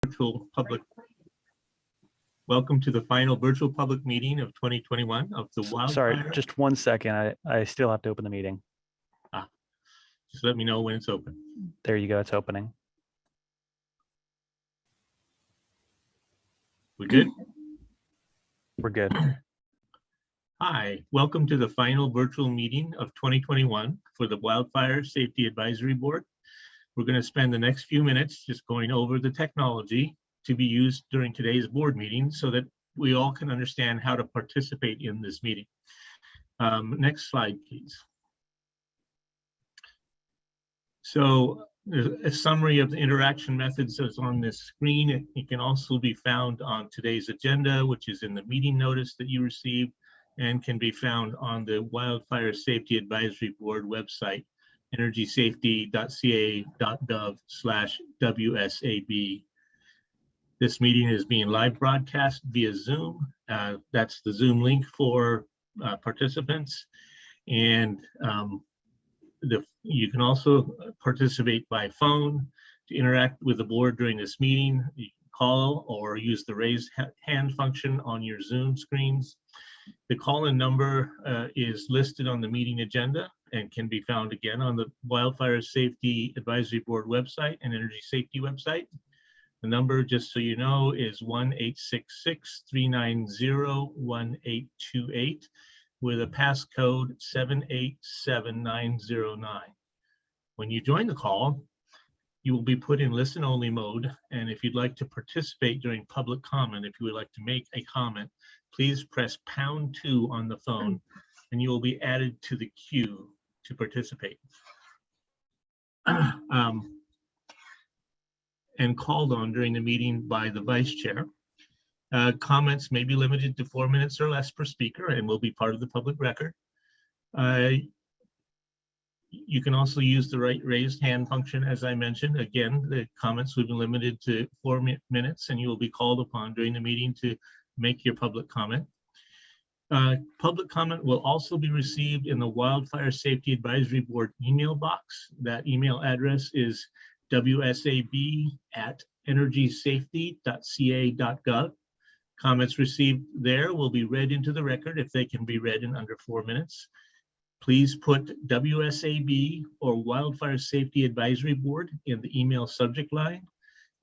virtual public. Welcome to the final virtual public meeting of 2021 of the Wildfire. Sorry, just 1 second. I still have to open the meeting. Just let me know when it's open. There you go. It's opening. We good? We're good. Hi, welcome to the final virtual meeting of 2021 for the Wildfire Safety Advisory Board. We're going to spend the next few minutes just going over the technology to be used during today's board meeting so that we all can understand how to participate in this meeting. Next slide, please. So a summary of the interaction methods is on this screen. It can also be found on today's agenda, which is in the meeting notice that you received, and can be found on the Wildfire Safety Advisory Board website, energysafety.ca.gov/WSAB. This meeting is being live broadcast via Zoom. That's the Zoom link for participants. And you can also participate by phone to interact with the board during this meeting. You can call or use the raise hand function on your Zoom screens. The call-in number is listed on the meeting agenda and can be found again on the Wildfire Safety Advisory Board website and Energy Safety website. The number, just so you know, is 1-866-390-1828 with a passcode 787909. When you join the call, you will be put in listen-only mode, and if you'd like to participate during public comment, if you would like to make a comment, please press #2 on the phone, and you will be added to the queue to participate. And called on during the meeting by the vice chair. Comments may be limited to 4 minutes or less per speaker and will be part of the public record. You can also use the raised hand function, as I mentioned. Again, the comments will be limited to 4 minutes, and you will be called upon during the meeting to make your public comment. Public comment will also be received in the Wildfire Safety Advisory Board email box. That email address is wsab@energysafety.ca.gov. Comments received there will be read into the record if they can be read in under 4 minutes. Please put WSAB or Wildfire Safety Advisory Board in the email subject line,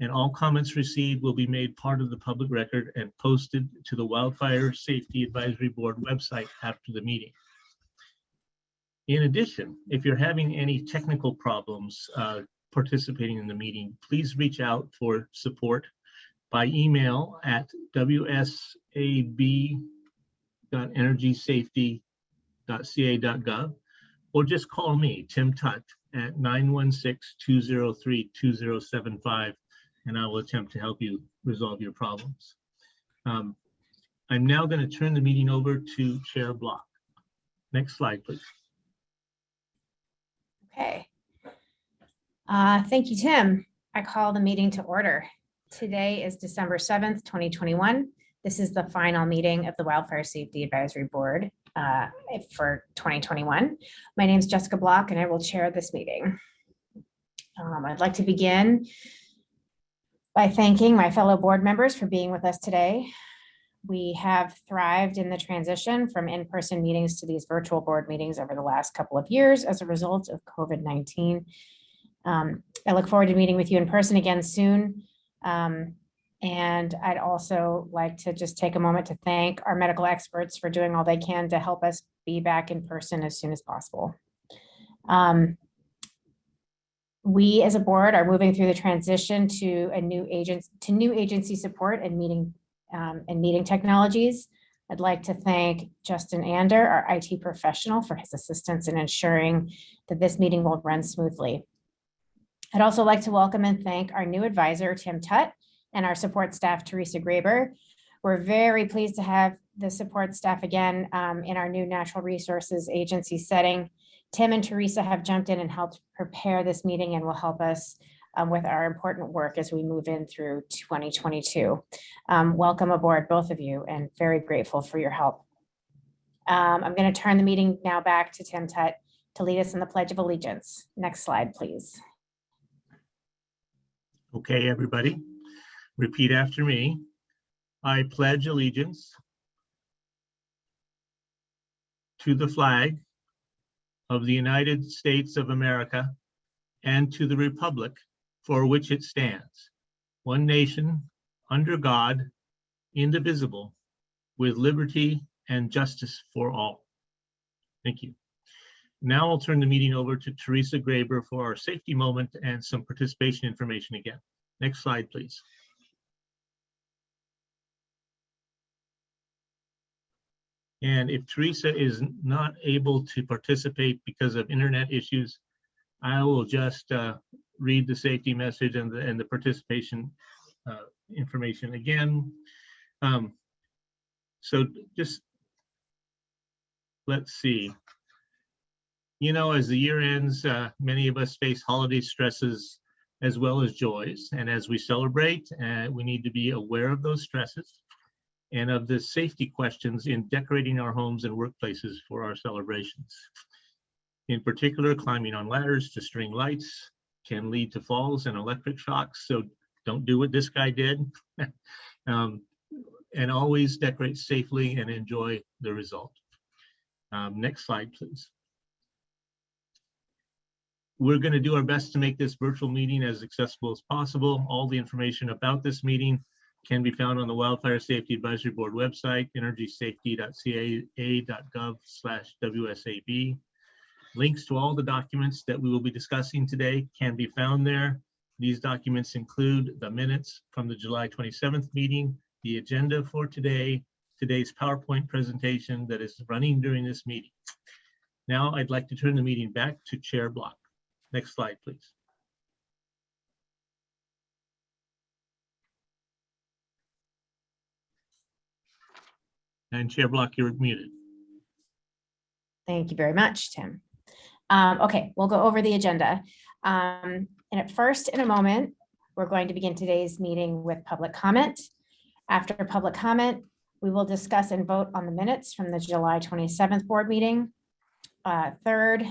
and all comments received will be made part of the public record and posted to the Wildfire Safety Advisory Board website after the meeting. In addition, if you're having any technical problems participating in the meeting, please reach out for support by email at wsab.energysafety.ca.gov or just call me, Tim Tutt, at 916-203-2075, and I will attempt to help you resolve your problems. I'm now going to turn the meeting over to Chair Block. Next slide, please. Okay. Thank you, Tim. I call the meeting to order. Today is December 7th, 2021. This is the final meeting of the Wildfire Safety Advisory Board for 2021. My name is Jessica Block, and I will chair this meeting. I'd like to begin by thanking my fellow board members for being with us today. We have thrived in the transition from in-person meetings to these virtual board meetings over the last couple of years as a result of COVID-19. I look forward to meeting with you in person again soon. And I'd also like to just take a moment to thank our medical experts for doing all they can to help us be back in person as soon as possible. We as a board are moving through the transition to new agency support and meeting technologies. I'd like to thank Justin Ander, our IT professional, for his assistance in ensuring that this meeting will run smoothly. I'd also like to welcome and thank our new advisor, Tim Tutt, and our support staff, Teresa Graber. We're very pleased to have the support staff again in our new natural resources agency setting. Tim and Teresa have jumped in and helped prepare this meeting and will help us with our important work as we move in through 2022. Welcome aboard, both of you, and very grateful for your help. I'm going to turn the meeting now back to Tim Tutt to lead us in the Pledge of Allegiance. Next slide, please. Okay, everybody. Repeat after me. I pledge allegiance to the flag of the United States of America and to the republic for which it stands, one nation, under God, indivisible, with liberty and justice for all. Thank you. Now I'll turn the meeting over to Teresa Graber for our safety moment and some participation information again. Next slide, please. And if Teresa is not able to participate because of internet issues, I will just read the safety message and the participation information again. So just let's see. You know, as the year ends, many of us face holiday stresses as well as joys. And as we celebrate, we need to be aware of those stresses and of the safety questions in decorating our homes and workplaces for our celebrations. In particular, climbing on ladders to string lights can lead to falls and electric shocks. So don't do what this guy did. And always decorate safely and enjoy the result. Next slide, please. We're going to do our best to make this virtual meeting as accessible as possible. All the information about this meeting can be found on the Wildfire Safety Advisory Board website, energysafety.ca.gov/WSAB. Links to all the documents that we will be discussing today can be found there. These documents include the minutes from the July 27th meeting, the agenda for today's PowerPoint presentation that is running during this meeting. Now I'd like to turn the meeting back to Chair Block. Next slide, please. And Chair Block, you're muted. Thank you very much, Tim. Okay, we'll go over the agenda. And at first, in a moment, we're going to begin today's meeting with public comment. After public comment, we will discuss and vote on the minutes from the July 27th board meeting. Third,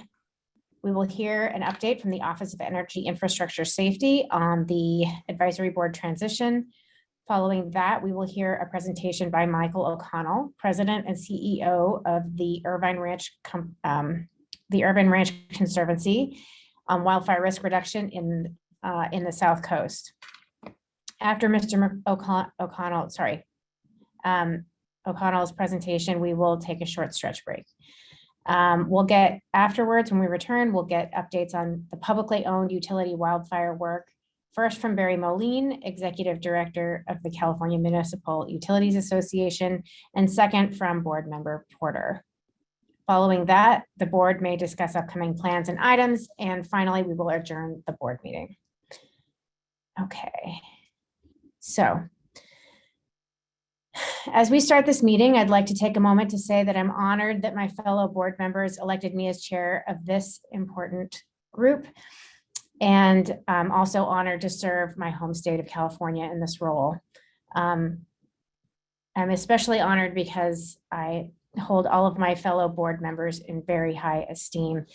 we will hear an update from the Office of Energy Infrastructure Safety on the advisory board transition. Following that, we will hear a presentation by Michael O'Connell, President and CEO of the Irvine Ranch Conservancy on wildfire risk reduction in the South Coast. After Mr. O'Connell's presentation, we will take a short stretch break. Afterwards, when we return, we'll get updates on the publicly owned utility wildfire work. First from Barry Moline, Executive Director of the California Municipal Utilities Association, and second from Board Member Porter. Following that, the board may discuss upcoming plans and items, and finally, we will adjourn the board meeting. Okay, so as we start this meeting, I'd like to take a moment to say that I'm honored that my fellow board members elected me as chair of this important group. And I'm also honored to serve my home state of California in this role. I'm especially honored because I hold all of my fellow board members in very high esteem.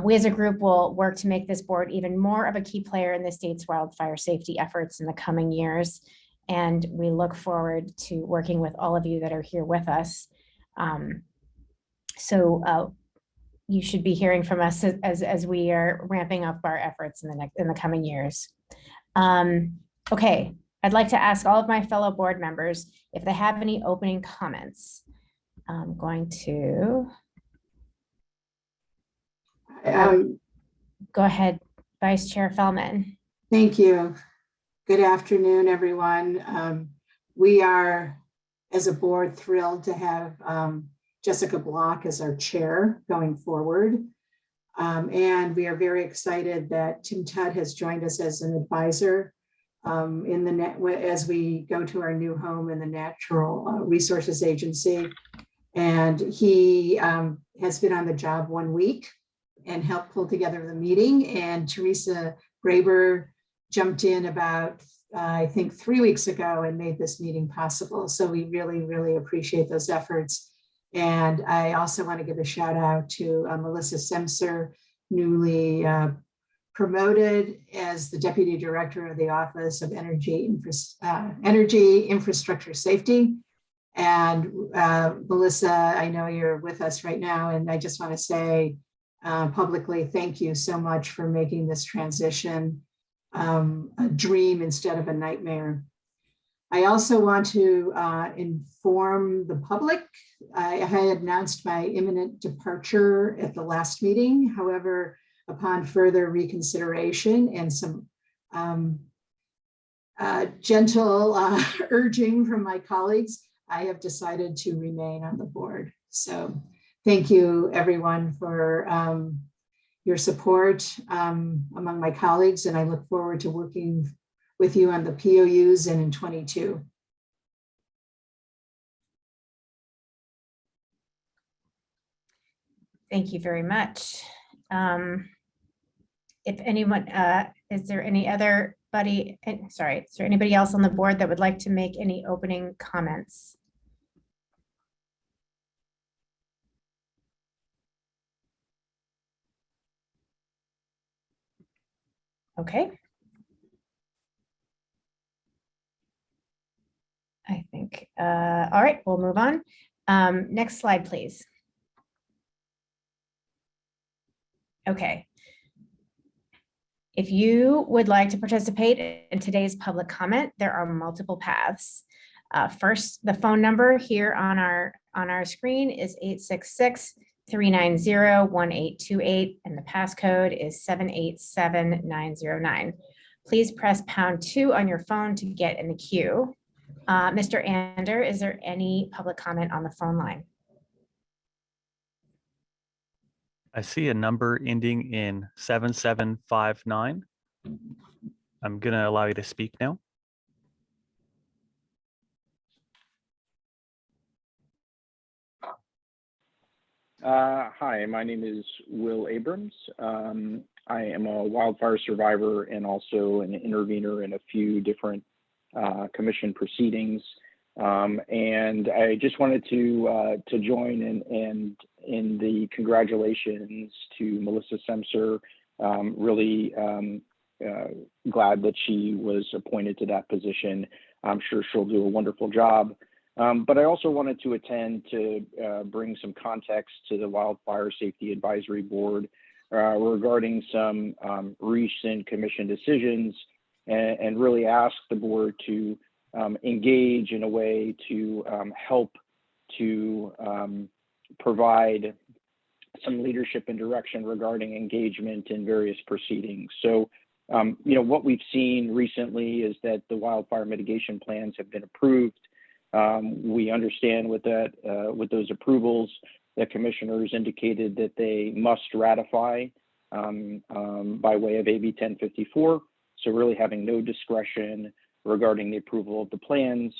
We as a group will work to make this board even more of a key player in the state's wildfire safety efforts in the coming years. And we look forward to working with all of you that are here with us. You should be hearing from us as we are ramping up our efforts in the coming years. Okay, I'd like to ask all of my fellow board members if they have any opening comments. I'm going to go ahead, Vice Chair Fellman. Thank you. Good afternoon, everyone. We are, as a board, thrilled to have Jessica Block as our chair going forward. And we are very excited that Tim Tudd has joined us as an advisor as we go to our new home in the Natural Resources Agency. And he has been on the job 1 week and helped pull together the meeting. And Teresa Graber jumped in about, I think, 3 weeks ago and made this meeting possible. So we really, really appreciate those efforts. And I also want to give a shout out to Melissa Semser, newly promoted as the Deputy Director of the Office of Energy Infrastructure Safety. And Melissa, I know you're with us right now, and I just want to say publicly, thank you so much for making this transition a dream instead of a nightmare. I also want to inform the public. I had announced my imminent departure at the last meeting. However, upon further reconsideration and some gentle urging from my colleagues, I have decided to remain on the board. So thank you everyone for your support among my colleagues, and I look forward to working with you on the POUs and in 22. Thank you very much. If anyone, is there anybody else on the board that would like to make any opening comments? Okay. I think, all right, we'll move on. Next slide, please. Okay. If you would like to participate in today's public comment, there are multiple paths. First, the phone number here on our screen is 866-390-1828, and the passcode is 787909. Please press #2 on your phone to get in the queue. Mr. Ander, is there any public comment on the phone line? I see a number ending in 7759. I'm going to allow you to speak now. Hi, my name is Will Abrams. I am a wildfire survivor and also an intervener in a few different commission proceedings. And I just wanted to join in the congratulations to Melissa Semser. Really glad that she was appointed to that position. I'm sure she'll do a wonderful job. But I also wanted to attend to bring some context to the Wildfire Safety Advisory Board regarding some recent commission decisions, and really ask the board to engage in a way to help to provide some leadership and direction regarding engagement in various proceedings. So, what we've seen recently is that the wildfire mitigation plans have been approved. We understand with those approvals that commissioners indicated that they must ratify by way of AB 1054. So really having no discretion regarding the approval of the plans.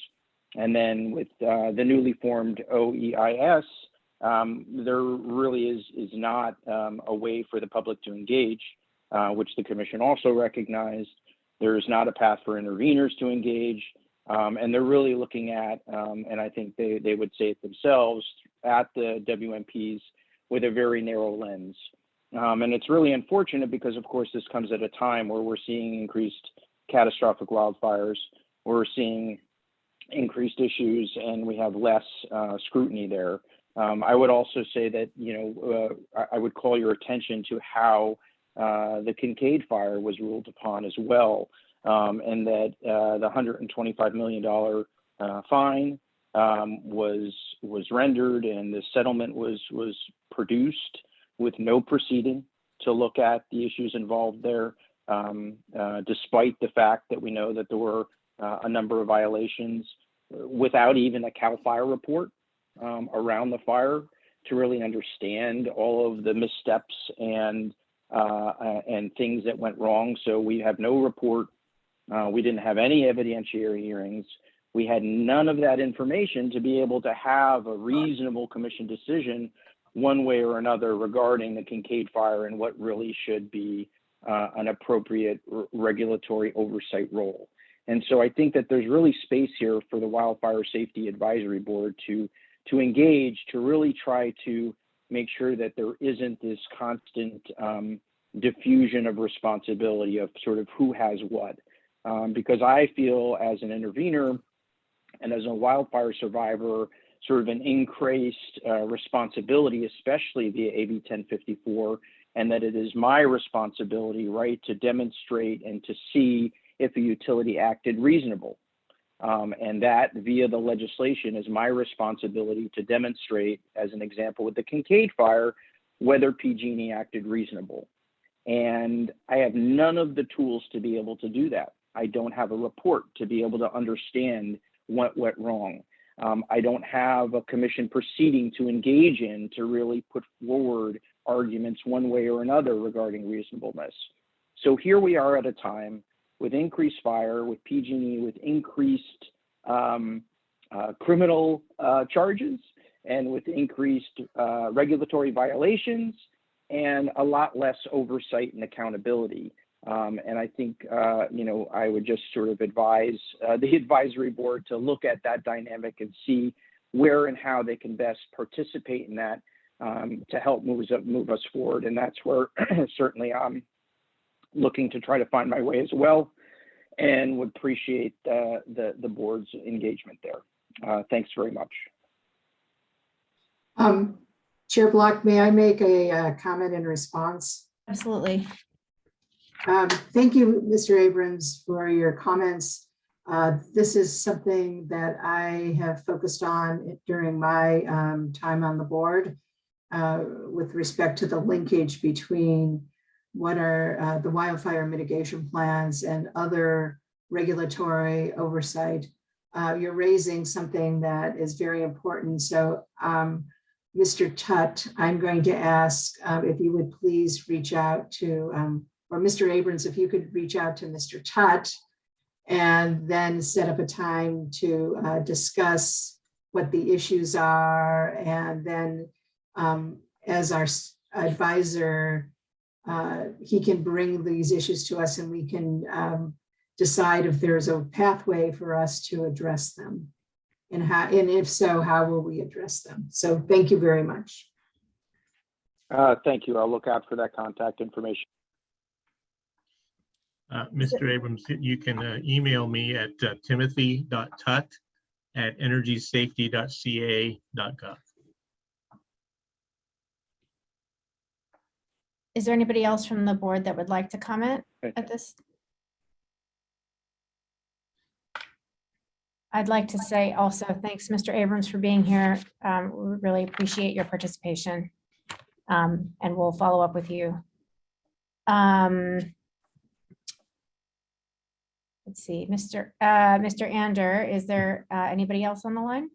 And then with the newly formed OEIS, there really is not a way for the public to engage, which the commission also recognized. There is not a path for interveners to engage. And they're really looking at, and I think they would say it themselves, at the WMPs with a very narrow lens. And it's really unfortunate because, of course, this comes at a time where we're seeing increased catastrophic wildfires, we're seeing increased issues, and we have less scrutiny there. I would also say that, I would call your attention to how the Kincaid fire was ruled upon as well. And that the $125 million fine was rendered, and the settlement was produced with no proceeding to look at the issues involved there, despite the fact that we know that there were a number of violations without even a CAL FIRE report around the fire to really understand all of the missteps and things that went wrong. So we have no report. We didn't have any evidentiary hearings. We had none of that information to be able to have a reasonable commission decision one way or another regarding the Kincaid fire and what really should be an appropriate regulatory oversight role. And so I think that there's really space here for the Wildfire Safety Advisory Board to engage, to really try to make sure that there isn't this constant diffusion of responsibility of sort of who has what. Because I feel as an intervener and as a wildfire survivor, sort of an increased responsibility, especially via AB 1054, and that it is my responsibility, right, to demonstrate and to see if a utility acted reasonable. And that via the legislation is my responsibility to demonstrate, as an example with the Kincaid fire, whether PG&E acted reasonable. And I have none of the tools to be able to do that. I don't have a report to be able to understand what went wrong. I don't have a commission proceeding to engage in to really put forward arguments one way or another regarding reasonableness. So here we are at a time with increased fire, with PG&E, with increased criminal charges, and with increased regulatory violations, and a lot less oversight and accountability. And I think, I would just sort of advise the advisory board to look at that dynamic and see where and how they can best participate in that to help move us forward. And that's where certainly I'm looking to try to find my way as well, and would appreciate the board's engagement there. Thanks very much. Chair Block, may I make a comment in response? Absolutely. Thank you, Mr. Abrams, for your comments. This is something that I have focused on during my time on the board with respect to the linkage between what are the wildfire mitigation plans and other regulatory oversight. You're raising something that is very important. So Mr. Tutt, I'm going to ask if you would please reach out to, or Mr. Abrams, if you could reach out to Mr. Tutt and then set up a time to discuss what the issues are. And then as our advisor, he can bring these issues to us and we can decide if there's a pathway for us to address them. And if so, how will we address them? So thank you very much. Thank you. I'll look out for that contact information. Mr. Abrams, you can email me at timothy.tutt@energysafety.ca.gov. Is there anybody else from the board that would like to comment at this? I'd like to say also, thanks, Mr. Abrams, for being here. We really appreciate your participation, and we'll follow up with you. Let's see, Mr. Ander, is there anybody else on the line?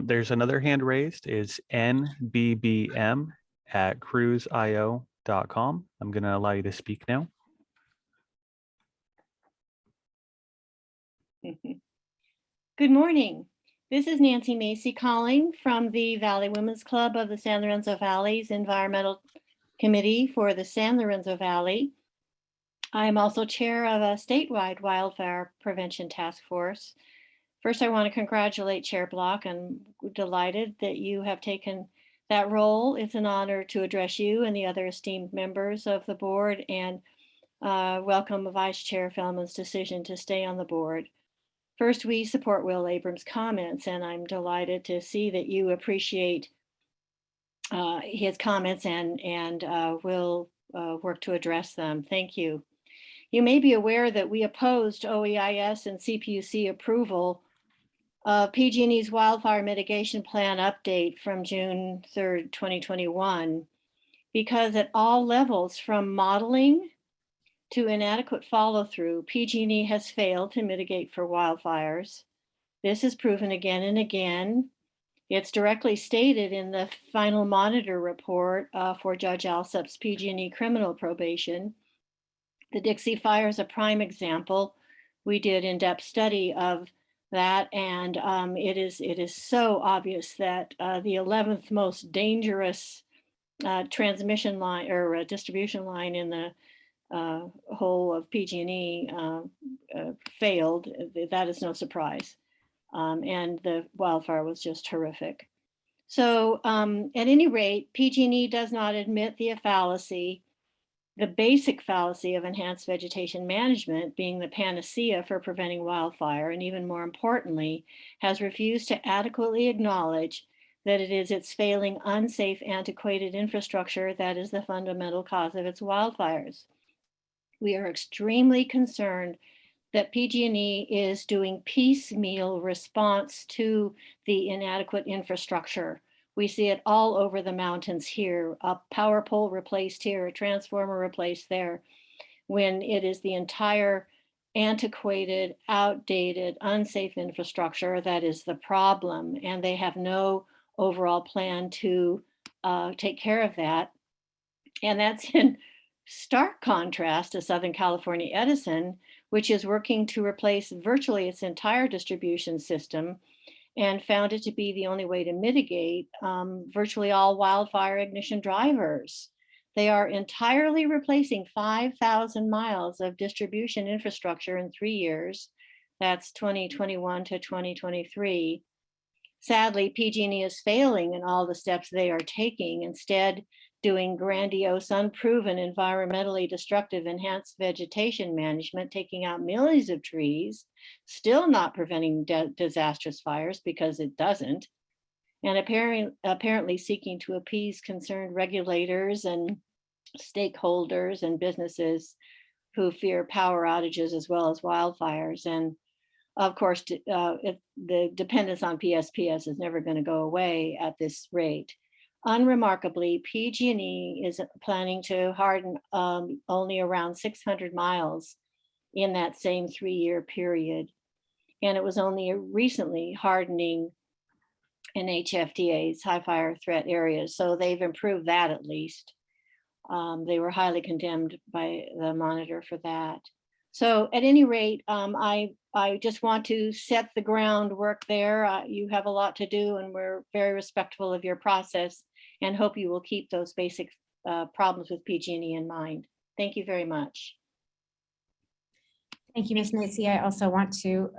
There's another hand raised, is nbbm@cruisio.com. I'm going to allow you to speak now. Good morning. This is Nancy Macy calling from the Valley Women's Club of the San Lorenzo Valley's Environmental Committee for the San Lorenzo Valley. I am also chair of a statewide wildfire prevention task force. First, I want to congratulate Chair Block. I'm delighted that you have taken that role. It's an honor to address you and the other esteemed members of the board, and welcome Vice Chair Feldman's decision to stay on the board. First, we support Will Abrams' comments, and I'm delighted to see that you appreciate his comments and will work to address them. Thank you. You may be aware that we opposed OEIS and CPUC approval of PG&E's wildfire mitigation plan update from June 3rd, 2021, because at all levels, from modeling to inadequate follow-through, PG&E has failed to mitigate for wildfires. This is proven again and again. It's directly stated in the final monitor report for Judge Alsup's PG&E criminal probation. The Dixie Fire is a prime example. We did in-depth study of that, and it is so obvious that the 11th most dangerous transmission line or distribution line in the whole of PG&E failed. That is no surprise. And the wildfire was just horrific. So at any rate, PG&E does not admit the fallacy the basic fallacy of enhanced vegetation management being the panacea for preventing wildfire, and even more importantly, has refused to adequately acknowledge that it is its failing, unsafe, antiquated infrastructure that is the fundamental cause of its wildfires. We are extremely concerned that PG&E is doing piecemeal response to the inadequate infrastructure. We see it all over the mountains here, a power pole replaced here, a transformer replaced there, when it is the entire antiquated, outdated, unsafe infrastructure that is the problem, and they have no overall plan to take care of that. And that's in stark contrast to Southern California Edison, which is working to replace virtually its entire distribution system and found it to be the only way to mitigate virtually all wildfire ignition drivers. They are entirely replacing 5,000 miles of distribution infrastructure in 3 years. That's 2021 to 2023. Sadly, PG&E is failing in all the steps they are taking, instead doing grandiose, unproven, environmentally destructive enhanced vegetation management, taking out millions of trees, still not preventing disastrous fires because it doesn't, and apparently seeking to appease concerned regulators and stakeholders and businesses who fear power outages as well as wildfires. And of course, the dependence on PSPS is never going to go away at this rate. Unremarkably, PG&E is planning to harden only around 600 miles in that same 3-year period. And it was only recently hardening in HFTA's high fire threat areas. So they've improved that at least. They were highly condemned by the monitor for that. So at any rate, I just want to set the groundwork there. You have a lot to do, and we're very respectful of your process and hope you will keep those basic problems with PG&E in mind. Thank you very much. Thank you, Ms. Macy. I also want to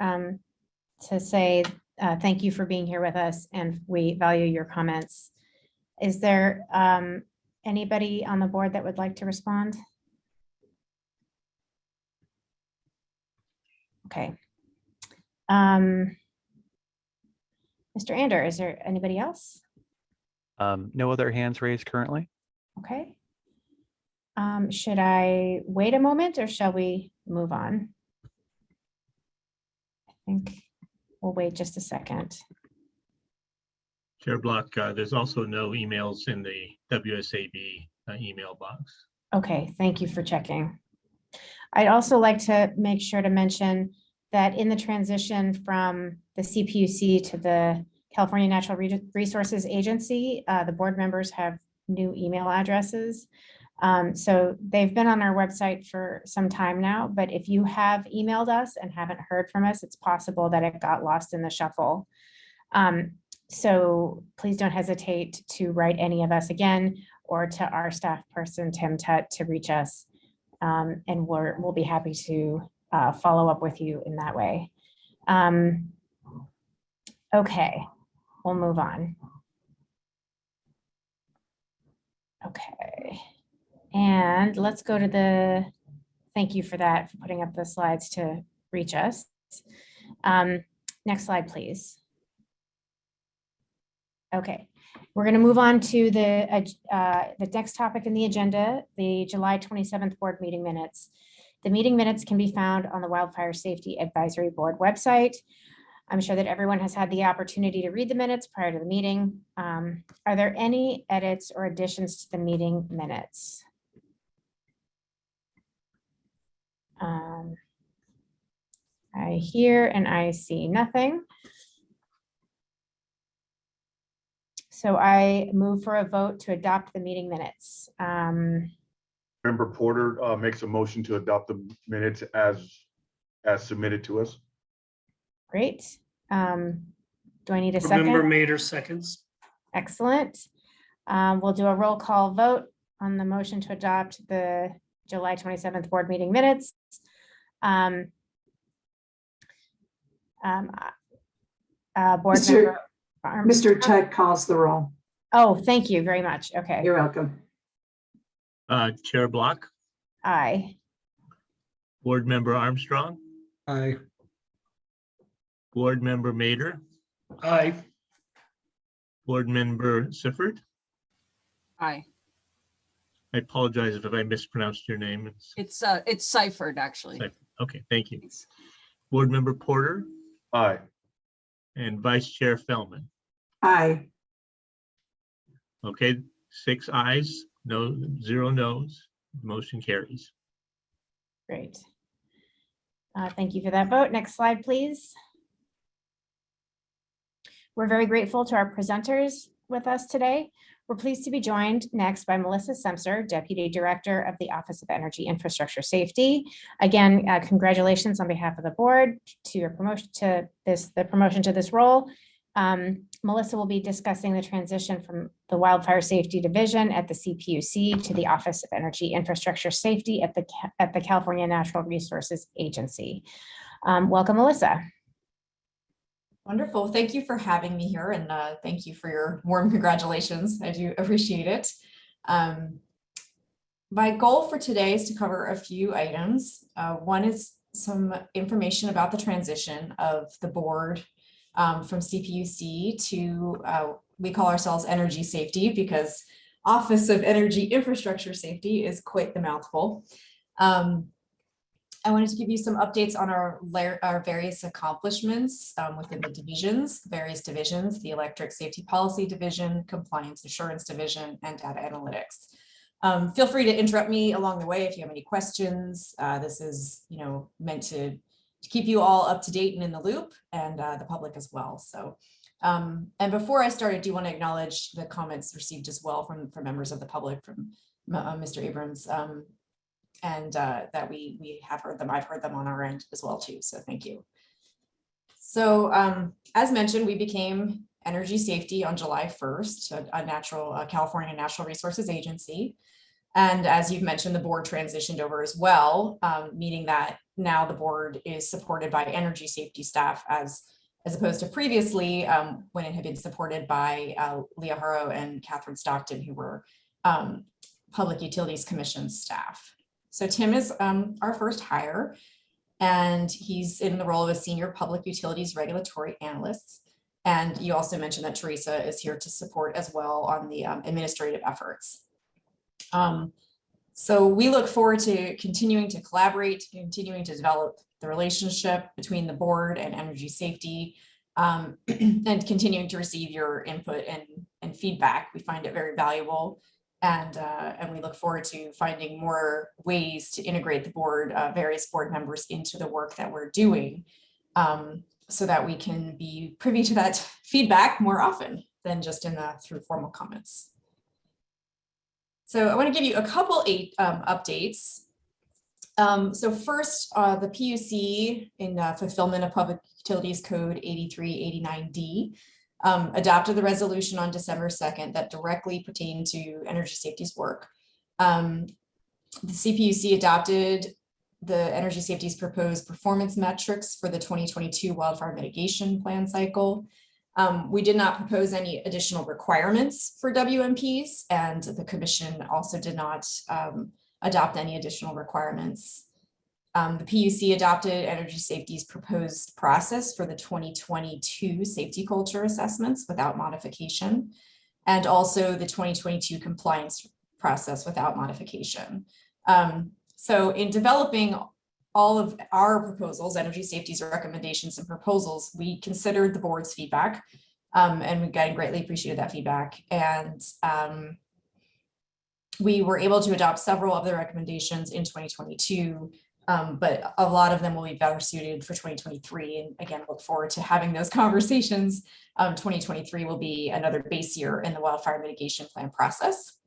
say thank you for being here with us, and we value your comments. Is there anybody on the board that would like to respond? Okay. Mr. Ander, is there anybody else? No other hands raised currently. Okay. Should I wait a moment or shall we move on? I think we'll wait just a second. Chair Block, there's also no emails in the WSAB email box. Okay, thank you for checking. I'd also like to make sure to mention that in the transition from the CPUC to the California Natural Resources Agency, the board members have new email addresses. So they've been on our website for some time now, but if you have emailed us and haven't heard from us, it's possible that it got lost in the shuffle. So please don't hesitate to write any of us again, or to our staff person, Tim Tutt, to reach us. And we'll be happy to follow up with you in that way. Okay, we'll move on. Okay, and let's go to the, thank you for that, for putting up the slides to reach us. Next slide, please. Okay, we're going to move on to the next topic in the agenda, the July 27th board meeting minutes. The meeting minutes can be found on the Wildfire Safety Advisory Board website. I'm sure that everyone has had the opportunity to read the minutes prior to the meeting. Are there any edits or additions to the meeting minutes? I hear and I see nothing. So I move for a vote to adopt the meeting minutes. Member Porter makes a motion to adopt the minutes as submitted to us. Great. Do I need a second? Member Mader seconds. Excellent. We'll do a roll call vote on the motion to adopt the July 27th board meeting minutes. Board Mr. Tutt calls the roll. Oh, thank you very much. Okay. You're welcome. Chair Block, Aye. Board Member Armstrong, Aye. Board Member Mader, Aye. Board Member Sifford. Aye. I apologize if I mispronounced your name. It's Seifert, actually. Okay, thank you. Thanks. Board Member Porter Aye. and Vice Chair Fellman. Aye. Okay, 6 ayes, no, 0 noes. Motion carries. Great. Thank you for that vote. Next slide, please. We're very grateful to our presenters with us today. We're pleased to be joined next by Melissa Semser, Deputy Director of the Office of Energy Infrastructure Safety. Again, congratulations on behalf of the board to your promotion to the promotion to this role. Melissa will be discussing the transition from the Wildfire Safety Division at the CPUC to the Office of Energy Infrastructure Safety at the California Natural Resources Agency. Welcome, Melissa. Wonderful. Thank you for having me here, and thank you for your warm congratulations. I do appreciate it. My goal for today is to cover a few items. One is some information about the transition of the board from CPUC to, we call ourselves Energy Safety because Office of Energy Infrastructure Safety is quite the mouthful. I wanted to give you some updates on our various accomplishments within the divisions, various divisions, the Electric Safety Policy Division, Compliance Assurance Division, and Data Analytics. Feel free to interrupt me along the way if you have any questions. This is, meant to keep you all up to date and in the loop, and the public as well. So, and before I start, I do want to acknowledge the comments received as well from members of the public, from Mr. Abrams. And that we have heard them. I've heard them on our end as well too, so thank you. So as mentioned, we became Energy Safety on July 1st, a California Natural Resources Agency. And as you've mentioned, the board transitioned over as well, meaning that now the board is supported by energy safety staff as opposed to previously when it had been supported by Leah Haro and Catherine Stockton, who were Public Utilities Commission staff. So Tim is our first hire, and he's in the role of a senior public utilities regulatory analyst. And you also mentioned that Teresa is here to support as well on the administrative efforts. So we look forward to continuing to collaborate, continuing to develop the relationship between the board and energy safety, and continuing to receive your input and feedback. We find it very valuable. And we look forward to finding more ways to integrate the board, various board members into the work that we're doing, so that we can be privy to that feedback more often than just through formal comments. So I want to give you a couple updates. So first, the PUC in fulfillment of Public Utilities Code 8389D adopted the resolution on December 2nd that directly pertained to energy safety's work. The CPUC adopted the energy safety's proposed performance metrics for the 2022 wildfire mitigation plan cycle. We did not propose any additional requirements for WMPs, and the commission also did not adopt any additional requirements. The PUC adopted energy safety's proposed process for the 2022 safety culture assessments without modification, and also the 2022 compliance process without modification. So in developing all of our proposals, energy safety's recommendations and proposals, we considered the board's feedback, and we greatly appreciated that feedback. And we were able to adopt several of the recommendations in 2022, but a lot of them will be better suited for 2023. And again, look forward to having those conversations. 2023 will be another base year in the wildfire mitigation plan process.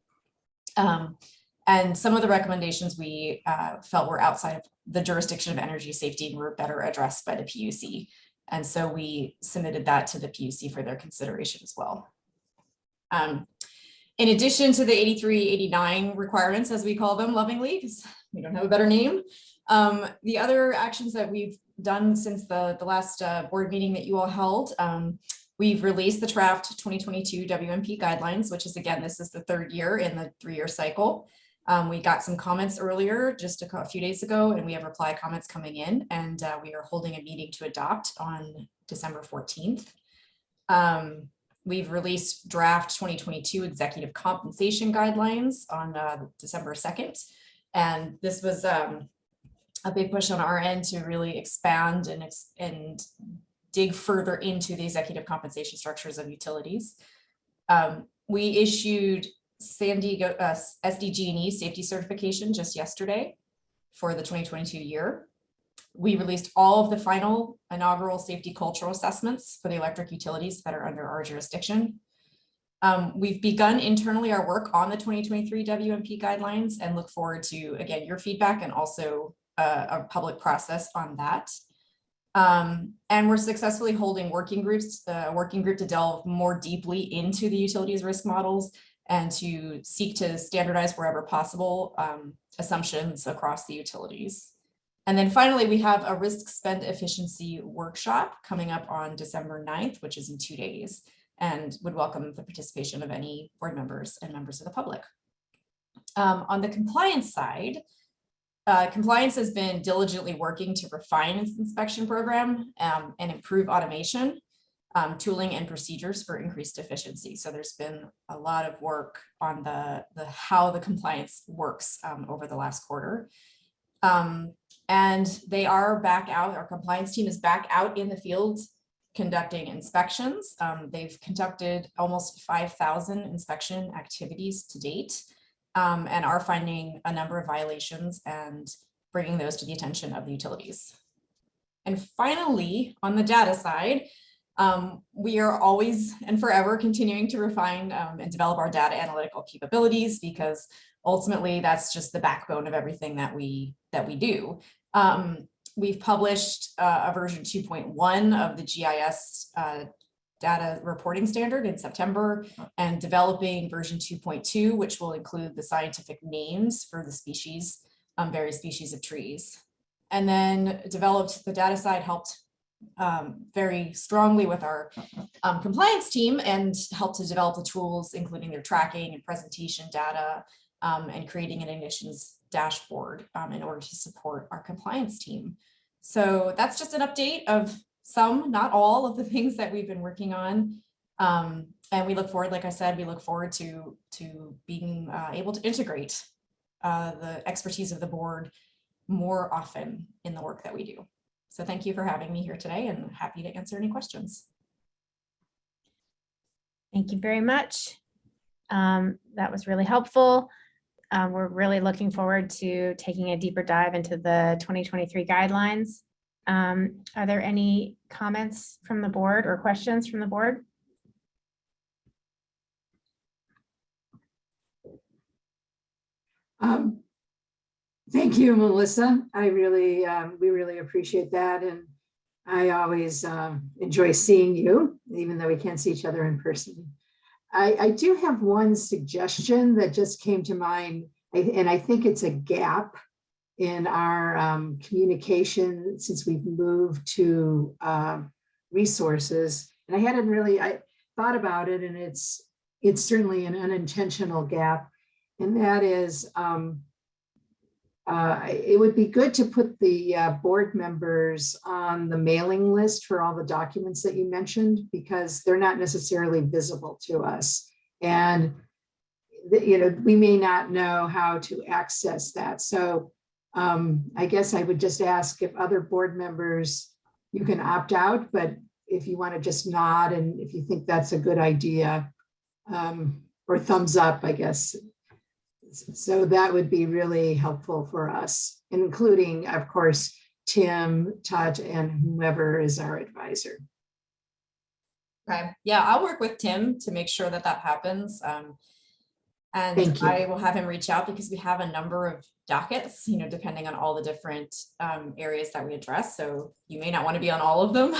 And some of the recommendations we felt were outside of the jurisdiction of energy safety and were better addressed by the PUC. And so we submitted that to the PUC for their consideration as well. In addition to the 8389 requirements, as we call them lovingly, because we don't have a better name, the other actions that we've done since the last board meeting that you all held, we've released the draft 2022 WMP guidelines, which is, again, this is the third year in the 3-year cycle. We got some comments earlier, just a few days ago, and we have reply comments coming in, and we are holding a meeting to adopt on December 14th. We've released draft 2022 executive compensation guidelines on December 2nd. And this was a big push on our end to really expand and dig further into the executive compensation structures of utilities. We issued San Diego SDG&E safety certification just yesterday for the 2022 year. We released all of the final inaugural safety cultural assessments for the electric utilities that are under our jurisdiction. We've begun internally our work on the 2023 WMP guidelines and look forward to, again, your feedback and also a public process on that. And we're successfully holding working groups, a working group to delve more deeply into the utilities risk models and to seek to standardize wherever possible assumptions across the utilities. And then finally, we have a risk spend efficiency workshop coming up on December 9th, which is in 2 days, and would welcome the participation of any board members and members of the public. On the compliance side, compliance has been diligently working to refine its inspection program and improve automation, tooling and procedures for increased efficiency. So there's been a lot of work on the how the compliance works over the last quarter. And they are back out, our compliance team is back out in the field conducting inspections. They've conducted almost 5,000 inspection activities to date, and are finding a number of violations and bringing those to the attention of the utilities. And finally, on the data side, we are always and forever continuing to refine and develop our data analytical capabilities, because ultimately that's just the backbone of everything that we do. We've published a version 2.1 of the GIS data reporting standard in September, and developing version 2.2, which will include the scientific names for the species, various species of trees. And then developed the data side, helped very strongly with our compliance team, and helped to develop the tools, including their tracking and presentation data, and creating an emissions dashboard in order to support our compliance team. So that's just an update of some, not all, of the things that we've been working on. And we look forward, like I said, we look forward to being able to integrate the expertise of the board more often in the work that we do. So thank you for having me here today, and happy to answer any questions. Thank you very much. That was really helpful. We're really looking forward to taking a deeper dive into the 2023 guidelines. Are there any comments from the board or questions from the board? Thank you, Melissa. We really appreciate that. And I always enjoy seeing you, even though we can't see each other in person. I do have one suggestion that just came to mind, and I think it's a gap in our communication since we've moved to resources. And I thought about it, and it's certainly an unintentional gap. And that is, it would be good to put the board members on the mailing list for all the documents that you mentioned, because they're not necessarily visible to us. And, we may not know how to access that. So I guess I would just ask if other board members, you can opt out, but if you want to just nod, and if you think that's a good idea, or thumbs up, I guess. So that would be really helpful for us, including, of course, Tim, Todd, and whoever is our advisor. Okay, yeah, I'll work with Tim to make sure that happens. And I will have him reach out, because we have a number of dockets, depending on all the different areas that we address. So you may not want to be on all of them.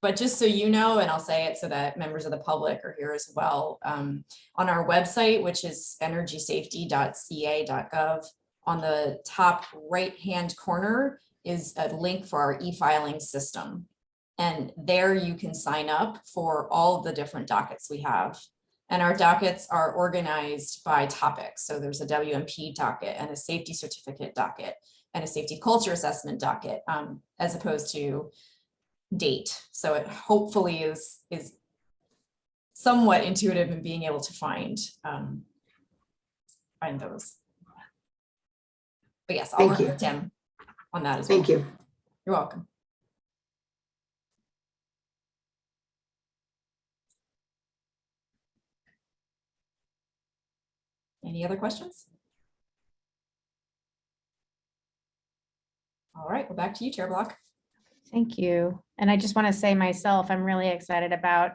But just so you know, and I'll say it so that members of the public are here as well, on our website, which is energysafety.ca.gov, on the top right-hand corner is a link for our e-filing system. And there you can sign up for all of the different dockets we have. And our dockets are organized by topic. So there's a WMP docket and a safety certificate docket and a safety culture assessment docket, as opposed to date. So it hopefully is somewhat intuitive in being able to find those. But yes, I'll Thank work you. with Tim on that as well. Thank you. You're welcome. Any other questions? All right, well, back to you, Chair Block. Thank you. And I just want to say myself, I'm really excited about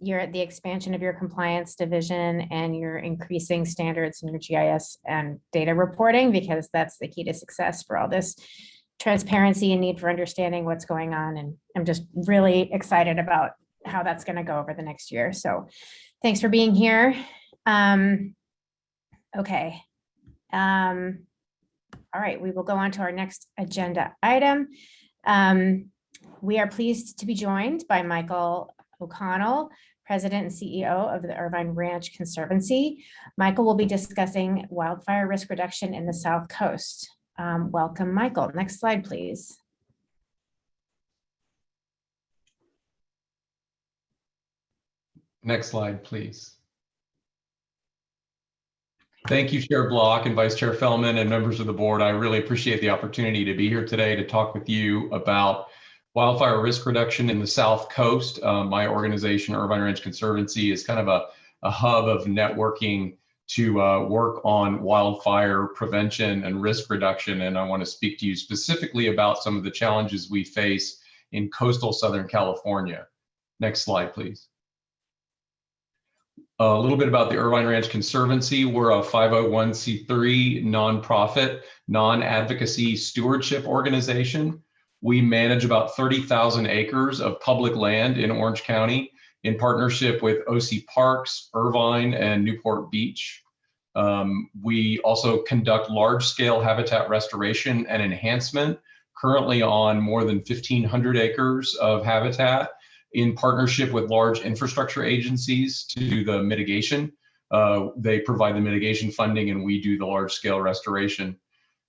the expansion of your compliance division and your increasing standards in your GIS and data reporting, because that's the key to success for all this transparency and need for understanding what's going on. And I'm just really excited about how that's going to go over the next year. So thanks for being here. Okay. All right, we will go on to our next agenda item. We are pleased to be joined by Michael O'Connell, President and CEO of the Irvine Ranch Conservancy. Michael will be discussing wildfire risk reduction in the South Coast. Welcome, Michael. Next slide, please. Next slide, please. Thank you, Chair Block and Vice Chair Fellman and members of the board. I really appreciate the opportunity to be here today to talk with you about wildfire risk reduction in the South Coast. My organization, Irvine Ranch Conservancy, is kind of a hub of networking to work on wildfire prevention and risk reduction. And I want to speak to you specifically about some of the challenges we face in coastal Southern California. Next slide, please. A little bit about the Irvine Ranch Conservancy. We're a 501c3 nonprofit, non-advocacy stewardship organization. We manage about 30,000 acres of public land in Orange County in partnership with OC Parks, Irvine, and Newport Beach. We also conduct large-scale habitat restoration and enhancement, currently on more than 1,500 acres of habitat, in partnership with large infrastructure agencies to do the mitigation. They provide the mitigation funding and we do the large scale restoration.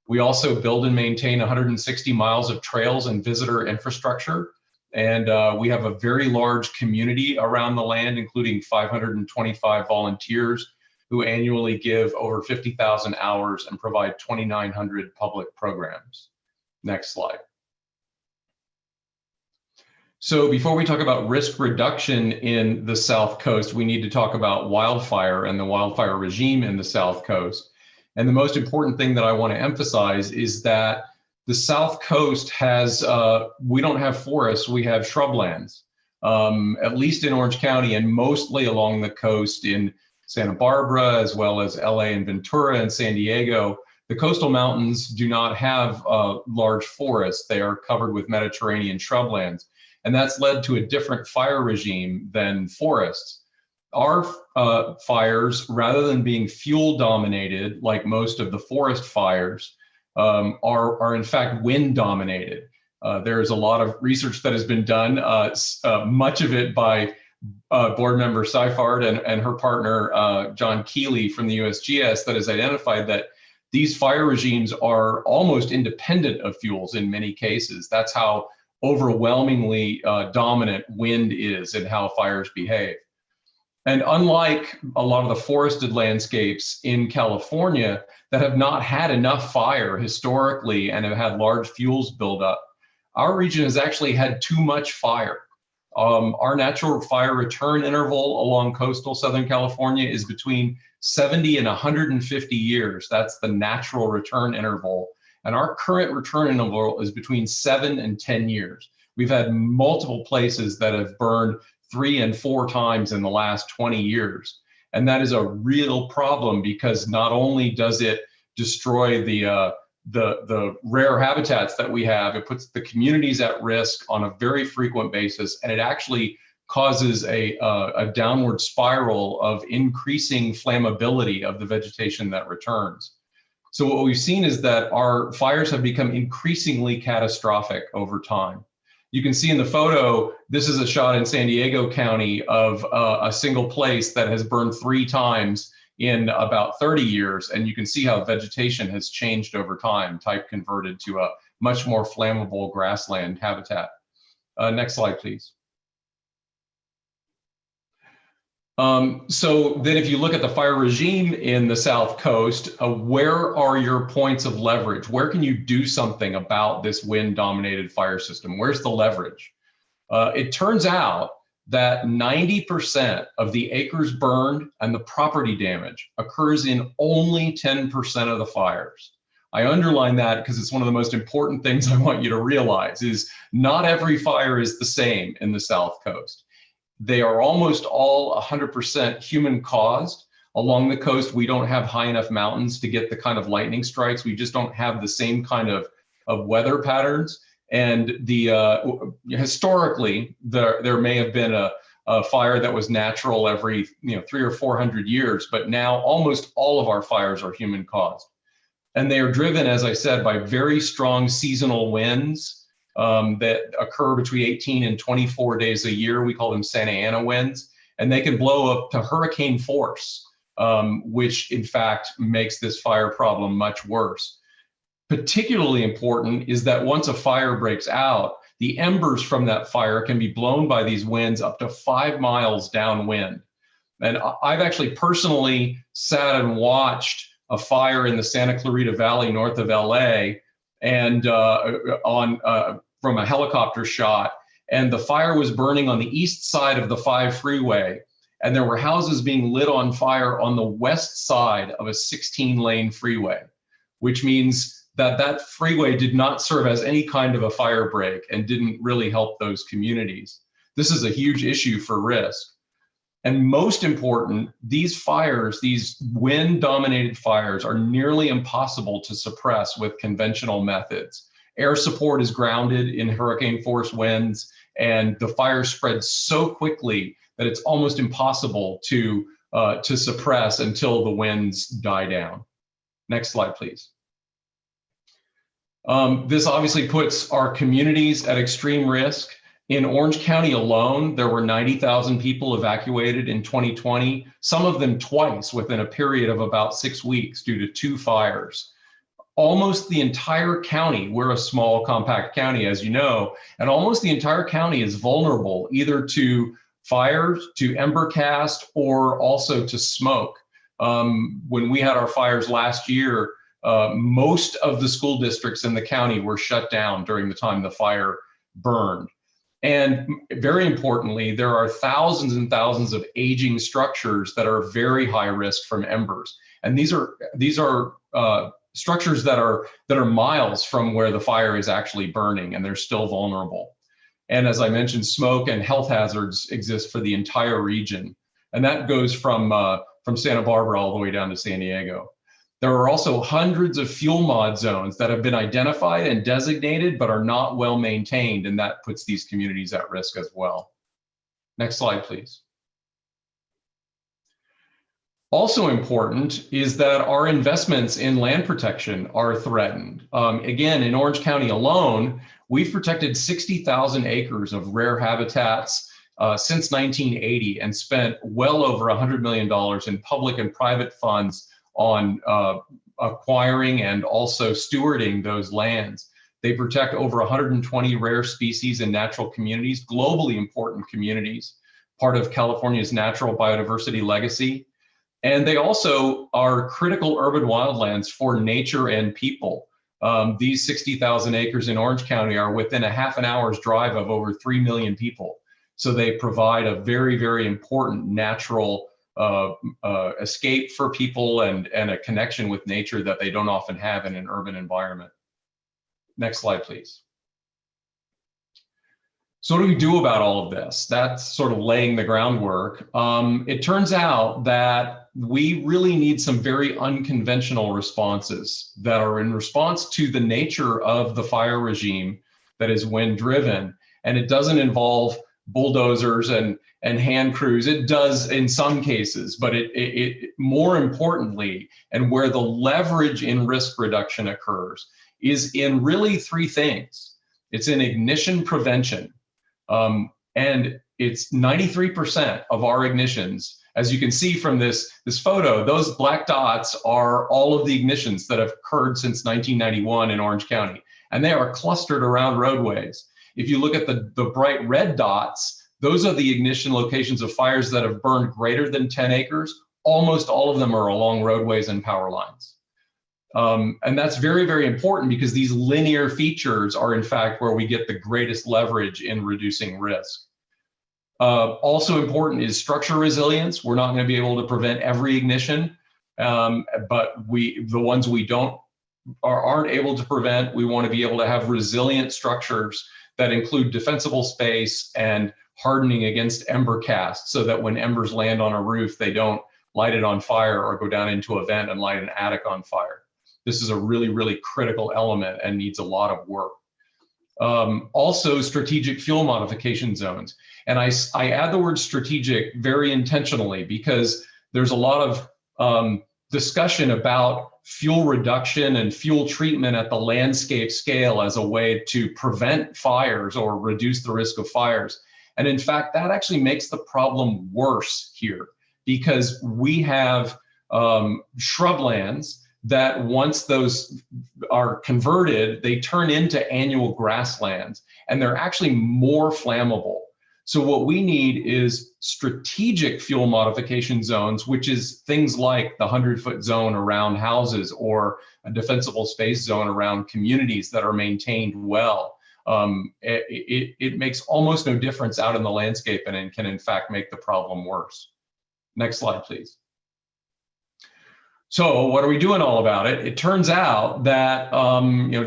We also build and maintain 160 miles of trails and visitor infrastructure. And we have a very large community around the land, including 525 volunteers who annually give over 50,000 hours and provide 2,900 public programs. Next slide. So before we talk about risk reduction in the South Coast, we need to talk about wildfire and the wildfire regime in the South Coast. And the most important thing that I want to emphasize is that the South Coast has, we don't have forests, we have shrublands, at least in Orange County and mostly along the coast in Santa Barbara, as well as LA and Ventura and San Diego. The coastal mountains do not have large forests. They are covered with Mediterranean shrublands. And that's led to a different fire regime than forests. Our fires, rather than being fuel dominated, like most of the forest fires, are in fact wind dominated. There's a lot of research that has been done, much of it by board member Seifert and her partner, John Keeley from the USGS, that has identified that these fire regimes are almost independent of fuels in many cases. That's how overwhelmingly dominant wind is and how fires behave. And unlike a lot of the forested landscapes in California that have not had enough fire historically and have had large fuels build up, our region has actually had too much fire. Our natural fire return interval along coastal Southern California is between 70 and 150 years. That's the natural return interval. And our current return interval is between 7 and 10 years. We've had multiple places that have burned 3 and 4 times in the last 20 years. And that is a real problem because not only does it destroy the rare habitats that we have, it puts the communities at risk on a very frequent basis, and it actually causes a downward spiral of increasing flammability of the vegetation that returns. So what we've seen is that our fires have become increasingly catastrophic over time. You can see in the photo, this is a shot in San Diego County of a single place that has burned 3 times in about 30 years. And you can see how vegetation has changed over time, type converted to a much more flammable grassland habitat. Next slide, please. So then if you look at the fire regime in the South Coast, where are your points of leverage? Where can you do something about this wind-dominated fire system? Where's the leverage? It turns out that 90% of the acres burned and the property damage occurs in only 10% of the fires. I underline that because it's one of the most important things I want you to realize is not every fire is the same in the South Coast. They are almost all 100% human caused. Along the coast, we don't have high enough mountains to get the kind of lightning strikes. We just don't have the same kind of weather patterns. And historically, there may have been a fire that was natural every 300 or 400 years, but now almost all of our fires are human caused. And they are driven, as I said, by very strong seasonal winds that occur between 18 and 24 days a year. We call them Santa Ana winds, and they can blow up to hurricane force, which in fact makes this fire problem much worse. Particularly important is that once a fire breaks out, the embers from that fire can be blown by these winds up to 5 miles downwind. And I've actually personally sat and watched a fire in the Santa Clarita Valley north of LA and from a helicopter shot, and the fire was burning on the east side of the 5 freeway, and there were houses being lit on fire on the west side of a 16-lane freeway, which means that that freeway did not serve as any kind of a fire break and didn't really help those communities. This is a huge issue for risk. And most important, these fires, these wind-dominated fires, are nearly impossible to suppress with conventional methods. Air support is grounded in hurricane force winds, and the fire spreads so quickly that it's almost impossible to suppress until the winds die down. Next slide, please. This obviously puts our communities at extreme risk. In Orange County alone, there were 90,000 people evacuated in 2020, some of them twice within a period of about 6 weeks due to 2 fires. Almost the entire county, we're a small compact county, as you know, and almost the entire county is vulnerable either to fires, to ember cast, or also to smoke. When we had our fires last year, most of the school districts in the county were shut down during the time the fire burned. And very importantly, there are thousands and thousands of aging structures that are very high risk from embers. And these are structures that are miles from where the fire is actually burning, and they're still vulnerable. And as I mentioned, smoke and health hazards exist for the entire region. And that goes from Santa Barbara all the way down to San Diego. There are also hundreds of fuel mod zones that have been identified and designated, but are not well maintained, and that puts these communities at risk as well. Next slide, please. Also important is that our investments in land protection are threatened. Again, in Orange County alone, we've protected 60,000 acres of rare habitats since 1980 and spent well over $100 million in public and private funds on acquiring and also stewarding those lands. They protect over 120 rare species and natural communities, globally important communities, part of California's natural biodiversity legacy. And they also are critical urban wildlands for nature and people. These 60,000 acres in Orange County are within a half an hour's drive of over 3 million people. So they provide a very, very important natural escape for people and a connection with nature that they don't often have in an urban environment. Next slide, please. So what do we do about all of this? That's sort of laying the groundwork. It turns out that we really need some very unconventional responses that are in response to the nature of the fire regime that is wind driven. And it doesn't involve bulldozers and hand crews. It does in some cases, but it more importantly, and where the leverage in risk reduction occurs, is in really 3 things. It's in ignition prevention. And it's 93% of our ignitions. As you can see from this photo, those black dots are all of the ignitions that have occurred since 1991 in Orange County, and they are clustered around roadways. If you look at the bright red dots, those are the ignition locations of fires that have burned greater than 10 acres. Almost all of them are along roadways and power lines. And that's very, very important because these linear features are in fact where we get the greatest leverage in reducing risk. Also important is structure resilience. We're not going to be able to prevent every ignition, but the ones we aren't able to prevent, we want to be able to have resilient structures that include defensible space and hardening against ember cast, so that when embers land on a roof, they don't light it on fire or go down into a vent and light an attic on fire. This is a really, really critical element and needs a lot of work. Also, strategic fuel modification zones. And I add the word strategic very intentionally because there's a lot of discussion about fuel reduction and fuel treatment at the landscape scale as a way to prevent fires or reduce the risk of fires. And in fact, that actually makes the problem worse here because we have shrublands that once those are converted, they turn into annual grasslands, and they're actually more flammable. So what we need is strategic fuel modification zones, which is things like the 100-foot zone around houses or a defensible space zone around communities that are maintained well. It makes almost no difference out in the landscape and can in fact make the problem worse. Next slide, please. So what are we doing all about it? It turns out that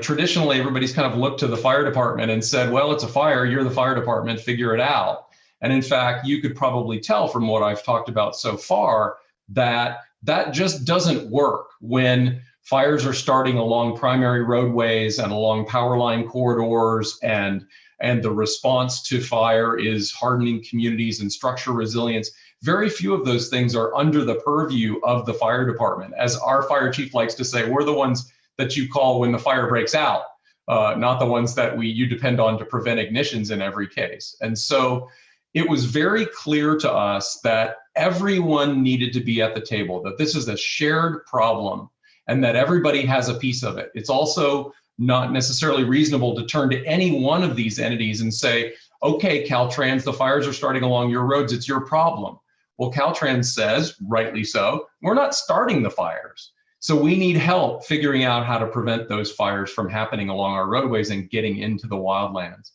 traditionally everybody's kind of looked to the fire department and said, well, it's a fire, you're the fire department, figure it out. And in fact, you could probably tell from what I've talked about so far that that just doesn't work when fires are starting along primary roadways and along power line corridors, and the response to fire is hardening communities and structure resilience. Very few of those things are under the purview of the fire department. As our fire chief likes to say, we're the ones that you call when the fire breaks out, not the ones that you depend on to prevent ignitions in every case. And so it was very clear to us that everyone needed to be at the table, that this is a shared problem and that everybody has a piece of it. It's also not necessarily reasonable to turn to any one of these entities and say, okay, Caltrans, the fires are starting along your roads, it's your problem. Well, Caltrans says, rightly so, we're not starting the fires. So we need help figuring out how to prevent those fires from happening along our roadways and getting into the wildlands.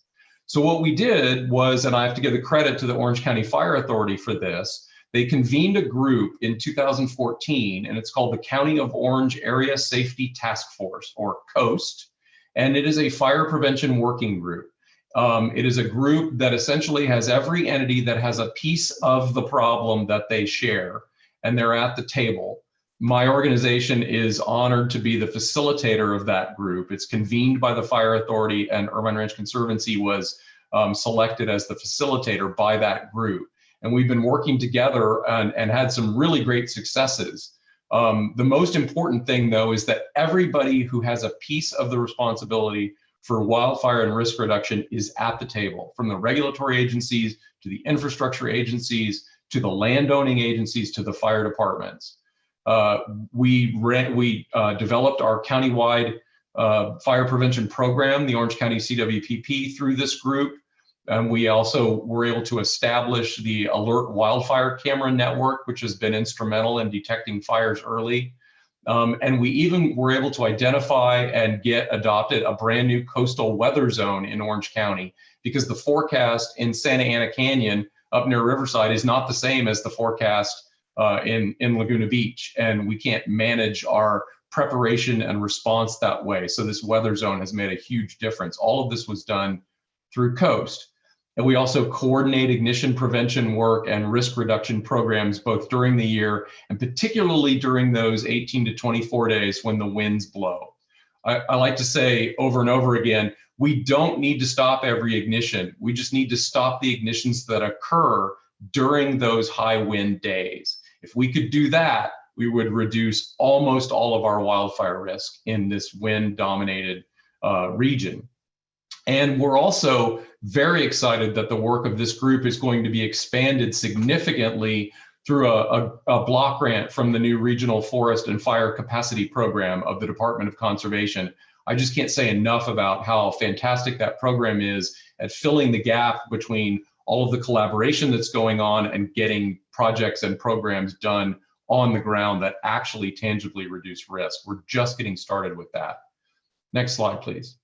So what we did was, and I have to give the credit to the Orange County Fire Authority for this, they convened a group in 2014, and it's called the County of Orange Area Safety Task Force, or COAST, and it is a fire prevention working group. It is a group that essentially has every entity that has a piece of the problem that they share, and they're at the table. My organization is honored to be the facilitator of that group. It's convened by the Fire Authority, and Irvine Ranch Conservancy was selected as the facilitator by that group. And we've been working together and had some really great successes. The most important thing, though, is that everybody who has a piece of the responsibility for wildfire and risk reduction is at the table, from the regulatory agencies to the infrastructure agencies to the landowning agencies to the fire departments. We developed our countywide fire prevention program, the Orange County CWPP, through this group. And we also were able to establish the Alert Wildfire Camera Network, which has been instrumental in detecting fires early. And we even were able to identify and get adopted a brand new coastal weather zone in Orange County, because the forecast in Santa Ana Canyon up near Riverside is not the same as the forecast in Laguna Beach. And we can't manage our preparation and response that way. So this weather zone has made a huge difference. All of this was done through COAST. And we also coordinate ignition prevention work and risk reduction programs both during the year and particularly during those 18 to 24 days when the winds blow. I like to say over and over again, we don't need to stop every ignition. We just need to stop the ignitions that occur during those high wind days. If we could do that, we would reduce almost all of our wildfire risk in this wind-dominated region. And we're also very excited that the work of this group is going to be expanded significantly through a block grant from the new Regional Forest and Fire Capacity Program of the Department of Conservation. I just can't say enough about how fantastic that program is at filling the gap between all of the collaboration that's going on and getting projects and programs done on the ground that actually tangibly reduce risk. We're just getting started with that. Next slide, please.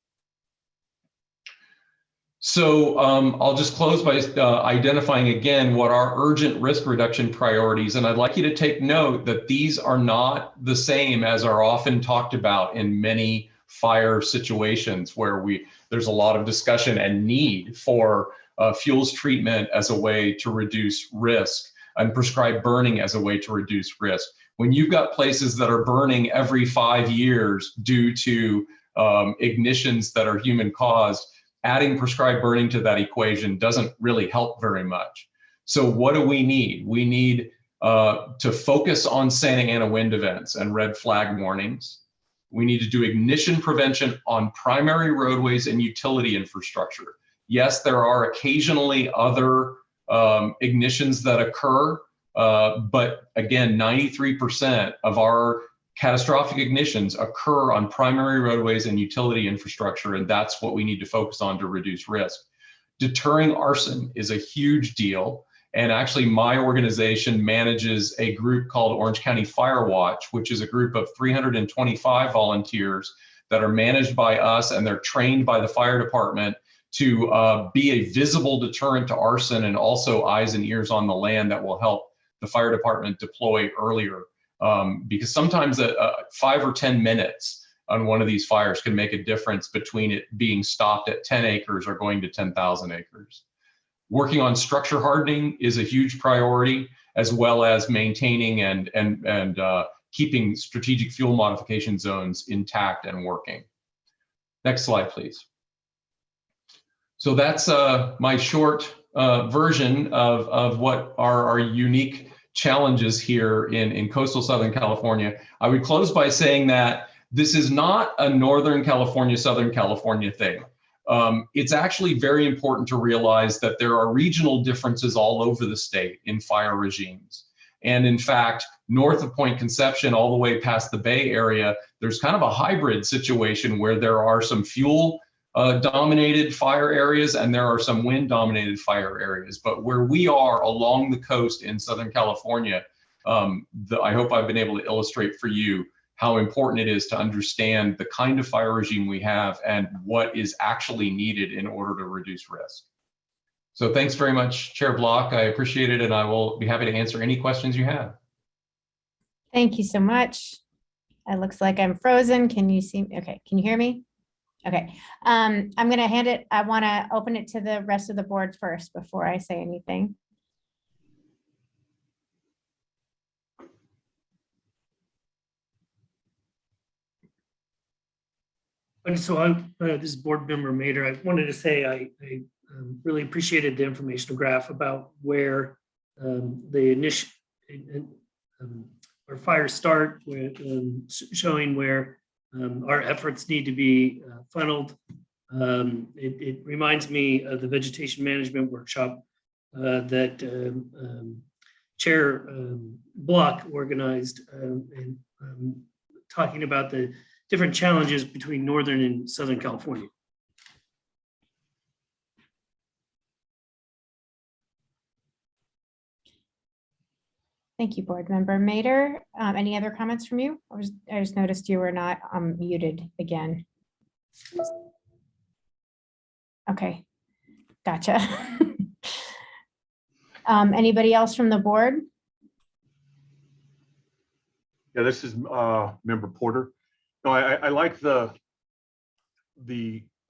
So I'll just close by identifying again what our urgent risk reduction priorities, and I'd like you to take note that these are not the same as are often talked about in many fire situations where there's a lot of discussion and need for fuels treatment as a way to reduce risk and prescribed burning as a way to reduce risk. When you've got places that are burning every 5 years due to ignitions that are human caused, adding prescribed burning to that equation doesn't really help very much. So what do we need? We need to focus on Santa Ana wind events and red flag warnings. We need to do ignition prevention on primary roadways and utility infrastructure. Yes, there are occasionally other ignitions that occur, but again, 93% of our catastrophic ignitions occur on primary roadways and utility infrastructure, and that's what we need to focus on to reduce risk. Deterring arson is a huge deal, and actually my organization manages a group called Orange County Fire Watch, which is a group of 325 volunteers that are managed by us, and they're trained by the fire department to be a visible deterrent to arson and also eyes and ears on the land that will help the fire department deploy earlier. Because sometimes 5 or 10 minutes on one of these fires can make a difference between it being stopped at 10 acres or going to 10,000 acres. Working on structure hardening is a huge priority, as well as maintaining and keeping strategic fuel modification zones intact and working. Next slide, please. So that's my short version of what are our unique challenges here in coastal Southern California. I would close by saying that this is not a Northern California, Southern California thing. It's actually very important to realize that there are regional differences all over the state in fire regimes. And in fact, north of Point Conception, all the way past the Bay Area, there's kind of a hybrid situation where there are some fuel dominated fire areas and there are some wind dominated fire areas. But where we are along the coast in Southern California, I hope I've been able to illustrate for you how important it is to understand the kind of fire regime we have and what is actually needed in order to reduce risk. So thanks very much, Chair Block. I appreciate it, and I will be happy to answer any questions you have. Thank you so much. It looks like I'm frozen. Can you see? Okay, can you hear me? Okay, I'm going to hand it. I want to open it to the rest of the board first before I say anything. And so this is board member Mader. I wanted to say I really appreciated the informational graph about where the initial our fires start, with, showing where our efforts need to be funneled. It reminds me of the vegetation management workshop that Chair Block organized, and talking about the different challenges between Northern and Southern California. Thank you, board member Mader. Any other comments from you? I just noticed you were not muted again. Okay, gotcha. Anybody else from the board? Yeah, this is Member Porter. No, I like the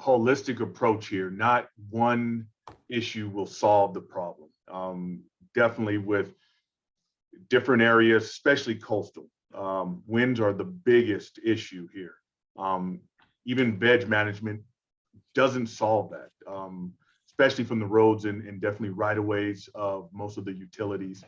holistic approach here. Not one issue will solve the problem. Definitely with different areas, especially coastal. Winds are the biggest issue here. Even veg management doesn't solve that, especially from the roads and definitely right-of-ways of most of the utilities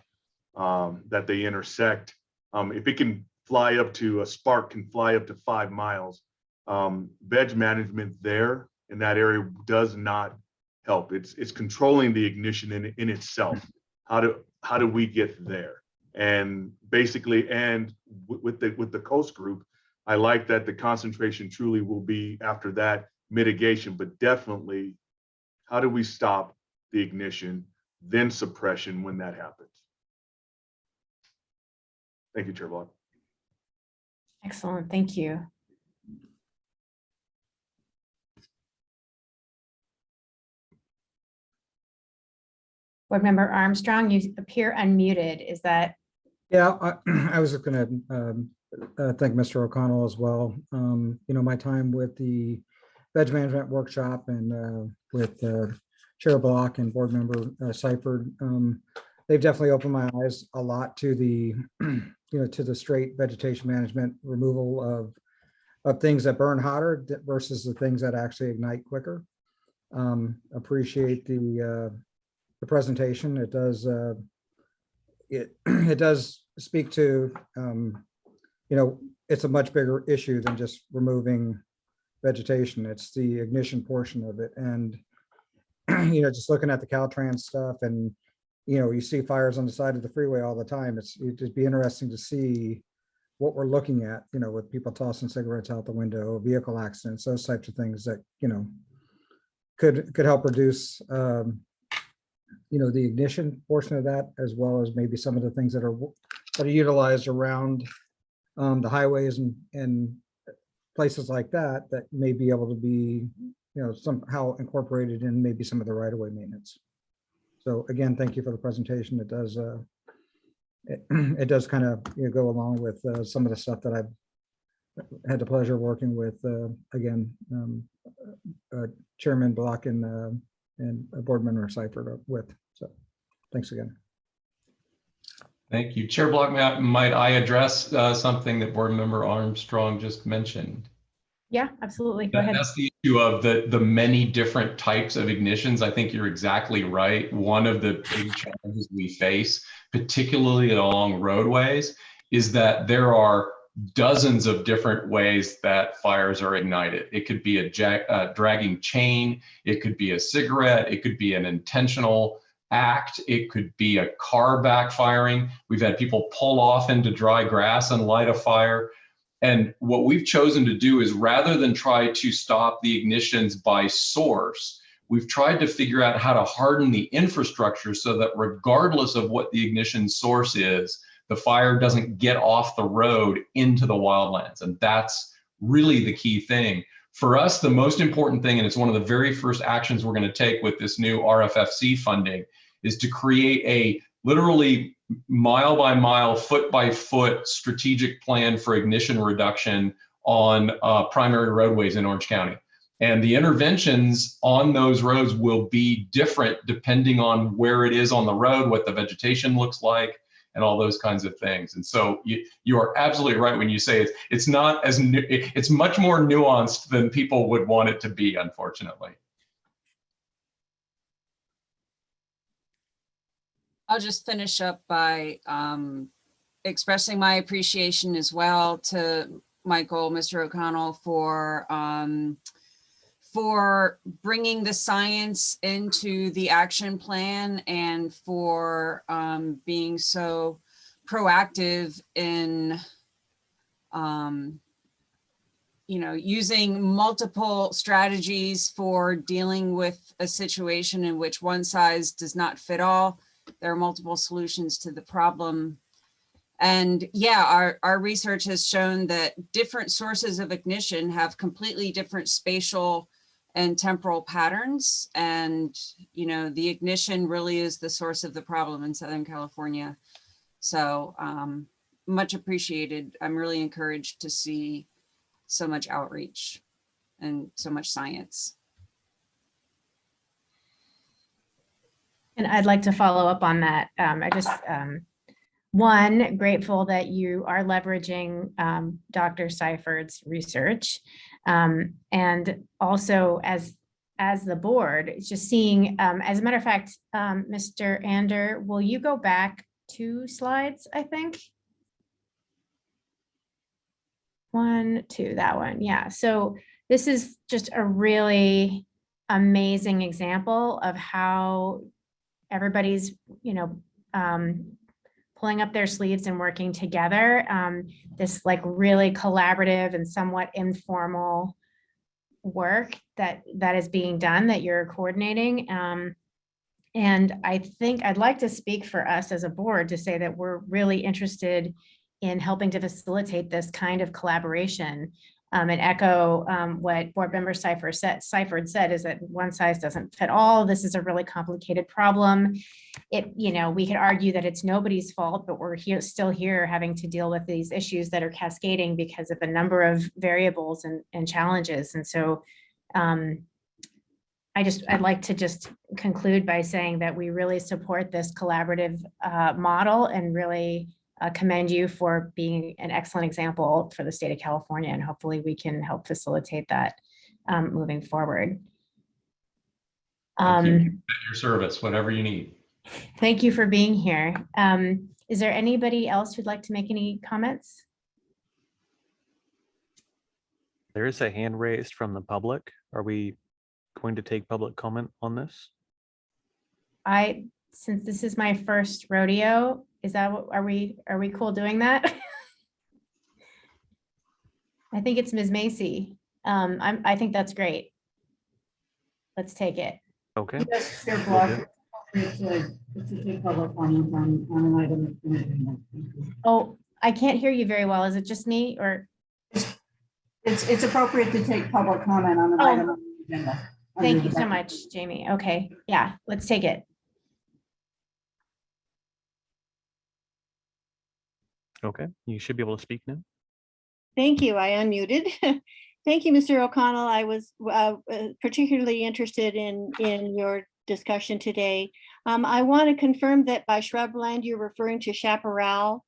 that they intersect. If it can fly up to, a spark can fly up to 5 miles, veg management there in that area does not help. It's controlling the ignition in itself. How do we get there? And basically, and with the coast group, I like that the concentration truly will be after that mitigation, but definitely, how do we stop the ignition, then suppression when that happens? Thank you, Chair Block. Excellent, thank you. Board Member Armstrong, you appear unmuted. Is that? Yeah, I was just going to thank Mr. O'Connell as well. You know, my time with the Veg Management Workshop and with Chair Block and Board Member Seifert, they've definitely opened my eyes a lot to the, you know, to the straight vegetation management, removal of things that burn hotter versus the things that actually ignite quicker. Appreciate the presentation. It does it does speak to you know, it's a much bigger issue than just removing vegetation. It's the ignition portion of it. And you know, just looking at the Caltrans stuff, and you know, you see fires on the side of the freeway all the time. It'd just be interesting to see what we're looking at, you know, with people tossing cigarettes out the window, vehicle accidents, those types of things that, you know, could help reduce you know, the ignition portion of that, as well as maybe some of the things that are utilized around the highways and places like that, that may be able to be, you know, somehow incorporated in maybe some of the right-of-way maintenance. So again, thank you for the presentation. It does it does kind of, you know, go along with some of the stuff that I've had the pleasure of working with again, Chairman Block and Board Member Seifert with. So thanks again. Thank you. Chair Block, might I address something that Board Member Armstrong just mentioned? Yeah, absolutely. Go ahead. That's the issue of the many different types of ignitions. I think you're exactly right. One of the big challenges we face, particularly along roadways, is that there are dozens of different ways that fires are ignited. It could be a dragging chain, it could be a cigarette, it could be an intentional act, it could be a car backfiring. We've had people pull off into dry grass and light a fire. And what we've chosen to do is, rather than try to stop the ignitions by source, we've tried to figure out how to harden the infrastructure so that regardless of what the ignition source is, the fire doesn't get off the road into the wildlands. And that's really the key thing. For us, the most important thing, and it's one of the very first actions we're going to take with this new RFFC funding, is to create a literally mile by mile, foot by foot strategic plan for ignition reduction on primary roadways in Orange County. And the interventions on those roads will be different depending on where it is on the road, what the vegetation looks like, and all those kinds of things. And so you are absolutely right when you say it's not as it's much more nuanced than people would want it to be, unfortunately. I'll just finish up by expressing my appreciation as well to Michael, Mr. O'Connell, for bringing the science into the action plan and for being so proactive in you know, using multiple strategies for dealing with a situation in which one size does not fit all. There are multiple solutions to the problem. And yeah, our research has shown that different sources of ignition have completely different spatial and temporal patterns. And, you know, the ignition really is the source of the problem in Southern California. So much appreciated. I'm really encouraged to see so much outreach and so much science. And I'd like to follow up on that. I just, one, grateful that you are leveraging Dr. Seifert's research. And also as the board, it's just seeing, as a matter of fact, Mr. Ander, will you go back 2 slides, I think? 1, 2, that one, yeah. So this is just a really amazing example of how everybody's, pulling up their sleeves and working together. This like really collaborative and somewhat informal work that is being done, that you're coordinating. And I think I'd like to speak for us as a board to say that we're really interested in helping to facilitate this kind of collaboration. And echo what Board Member Seifert said is that one size doesn't fit all. This is a really complicated problem. We could argue that it's nobody's fault, but we're still here having to deal with these issues that are cascading because of a number of variables and challenges. And so I'd like to just conclude by saying that we really support this collaborative model and really commend you for being an excellent example for the state of California, and hopefully we can help facilitate that moving forward. At your service, whatever you need. Thank you for being here. Is there anybody else who'd like to make any comments? There is a hand raised from the public. Are we going to take public comment on this? Since this is my first rodeo, is that what, are we cool doing that? I think it's Ms. Macy. I think that's great. Let's take it. Okay. Yes, Chair Block, to take public comment on an item. Oh, I can't hear you very well. Is it just me or? It's appropriate to take public comment on an item on the agenda. Thank you so much, Jamie. Okay, yeah, let's take it. Okay, you should be able to speak now. Thank you. I unmuted. Thank you, Mr. O'Connell. I was particularly interested in your discussion today. I want to confirm that by shrubland, you're referring to chaparral.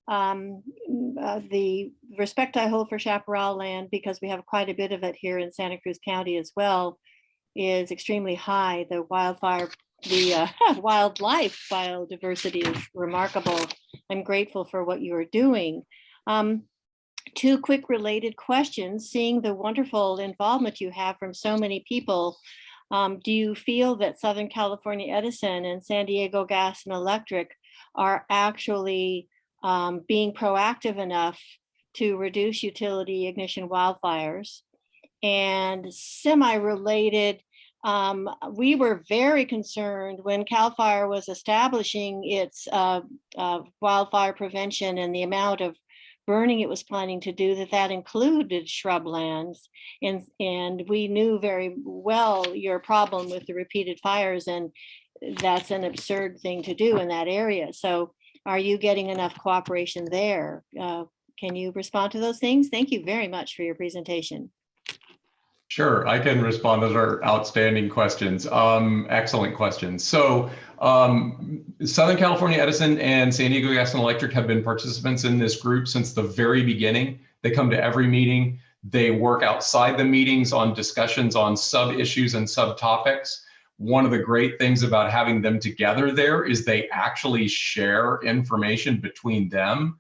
The respect I hold for chaparral land, because we have quite a bit of it here in Santa Cruz County as well, is extremely high. The wildlife biodiversity is remarkable. I'm grateful for what you are doing. Two quick related questions. Seeing the wonderful involvement you have from so many people, do you feel that Southern California Edison and San Diego Gas and Electric are actually being proactive enough to reduce utility ignition wildfires? And semi-related, we were very concerned when CAL FIRE was establishing its wildfire prevention and the amount of burning it was planning to do, that included shrublands. And we knew very well your problem with the repeated fires, and that's an absurd thing to do in that area. So are you getting enough cooperation there? Can you respond to those things? Thank you very much for your presentation. Sure, I can respond. Those are outstanding questions. Excellent questions. So Southern California Edison and San Diego Gas and Electric have been participants in this group since the very beginning. They come to every meeting. They work outside the meetings on discussions on sub-issues and subtopics. One of the great things about having them together there is they actually share information between them.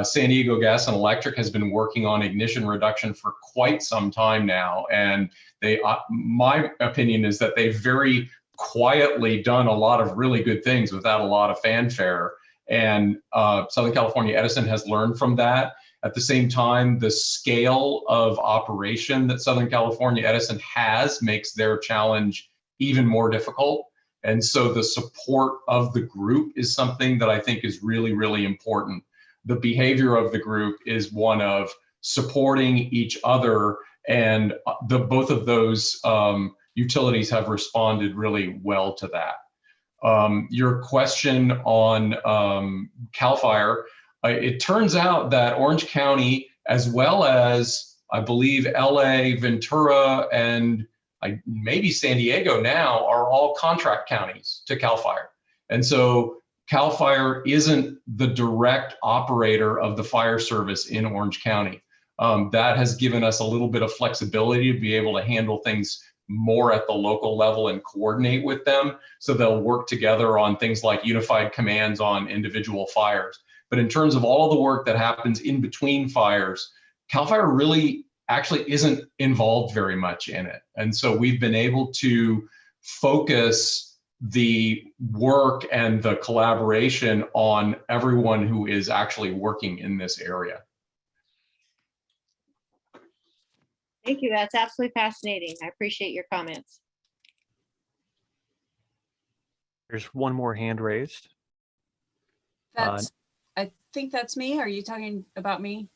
San Diego Gas and Electric has been working on ignition reduction for quite some time now. And they, my opinion is that they've very quietly done a lot of really good things without a lot of fanfare. And Southern California Edison has learned from that. At the same time, the scale of operation that Southern California Edison has makes their challenge even more difficult. And so the support of the group is something that I think is really, really important. The behavior of the group is one of supporting each other, and both of those utilities have responded really well to that. Your question on CAL FIRE, it turns out that Orange County, as well as I believe LA, Ventura, and maybe San Diego now, are all contract counties to CAL FIRE. And so CAL FIRE isn't the direct operator of the fire service in Orange County. That has given us a little bit of flexibility to be able to handle things more at the local level and coordinate with them. So they'll work together on things like unified commands on individual fires. But in terms of all the work that happens in between fires, CAL FIRE really actually isn't involved very much in it. And so we've been able to focus the work and the collaboration on everyone who is actually working in this area. Thank you. That's absolutely fascinating. I appreciate your comments. There's one more hand raised. That's, I think that's me. Are you talking about me?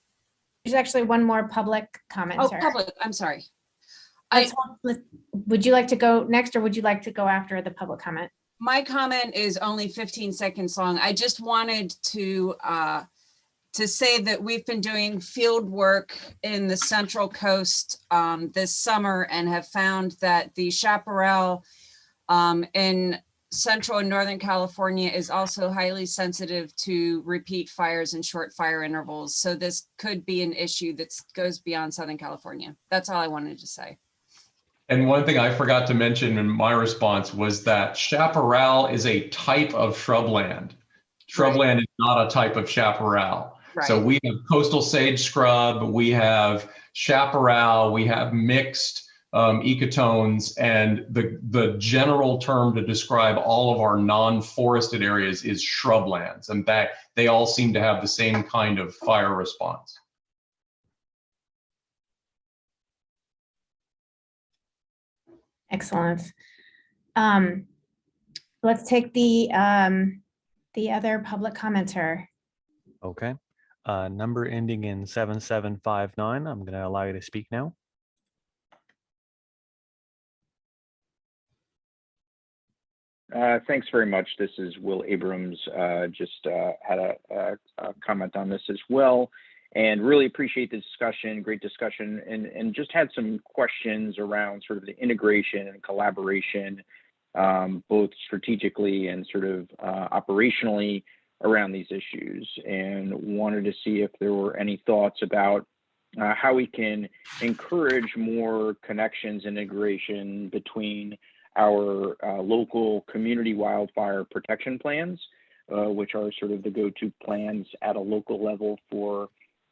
There's actually one more public comment. Oh, Sarah. public, I'm sorry. Would you like to go next, or would you like to go after the public comment? My comment is only 15 seconds long. I just wanted to say that we've been doing field work in the Central Coast this summer and have found that the chaparral in Central and Northern California is also highly sensitive to repeat fires and short fire intervals. So this could be an issue that goes beyond Southern California. That's all I wanted to say. And one thing I forgot to mention in my response was that chaparral is a type of shrubland. Shrubland is not a type of chaparral. Right. So we have coastal sage scrub, we have chaparral, we have mixed ecotones, and the general term to describe all of our non-forested areas is shrublands, and that they all seem to have the same kind of fire response. Excellent. Let's take the other public commenter. Okay. Number ending in 7759. I'm going to allow you to speak now. Thanks very much. This is Will Abrams. Just had a comment on this as well, and really appreciate the discussion, great discussion, and just had some questions around sort of the integration and collaboration, both strategically and sort of operationally around these issues, and wanted to see if there were any thoughts about how we can encourage more connections, integration between our local community wildfire protection plans, which are sort of the go-to plans at a local level for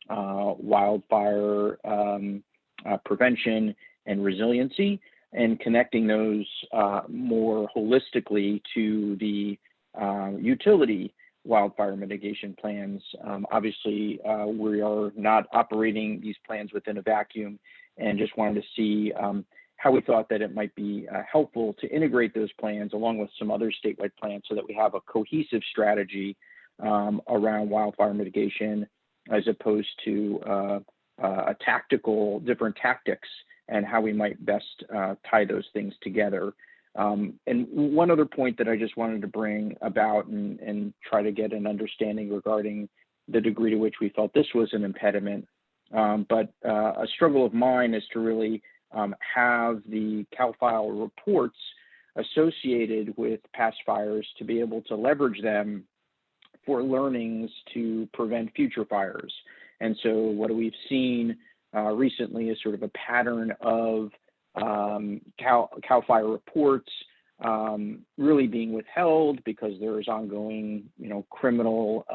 wildfire prevention and resiliency, and connecting those more holistically to the utility wildfire mitigation plans. Obviously, we are not operating these plans within a vacuum, and just wanted to see how we thought that it might be helpful to integrate those plans along with some other statewide plans so that we have a cohesive strategy around wildfire mitigation, as opposed to a tactical, different tactics, and how we might best tie those things together. And one other point that I just wanted to bring about and try to get an understanding regarding the degree to which we felt this was an impediment, but a struggle of mine is to really have the CAL FILE reports associated with past fires to be able to leverage them for learnings to prevent future fires. And so what we've seen recently is sort of a pattern of CAL FIRE reports really being withheld because there's ongoing, criminal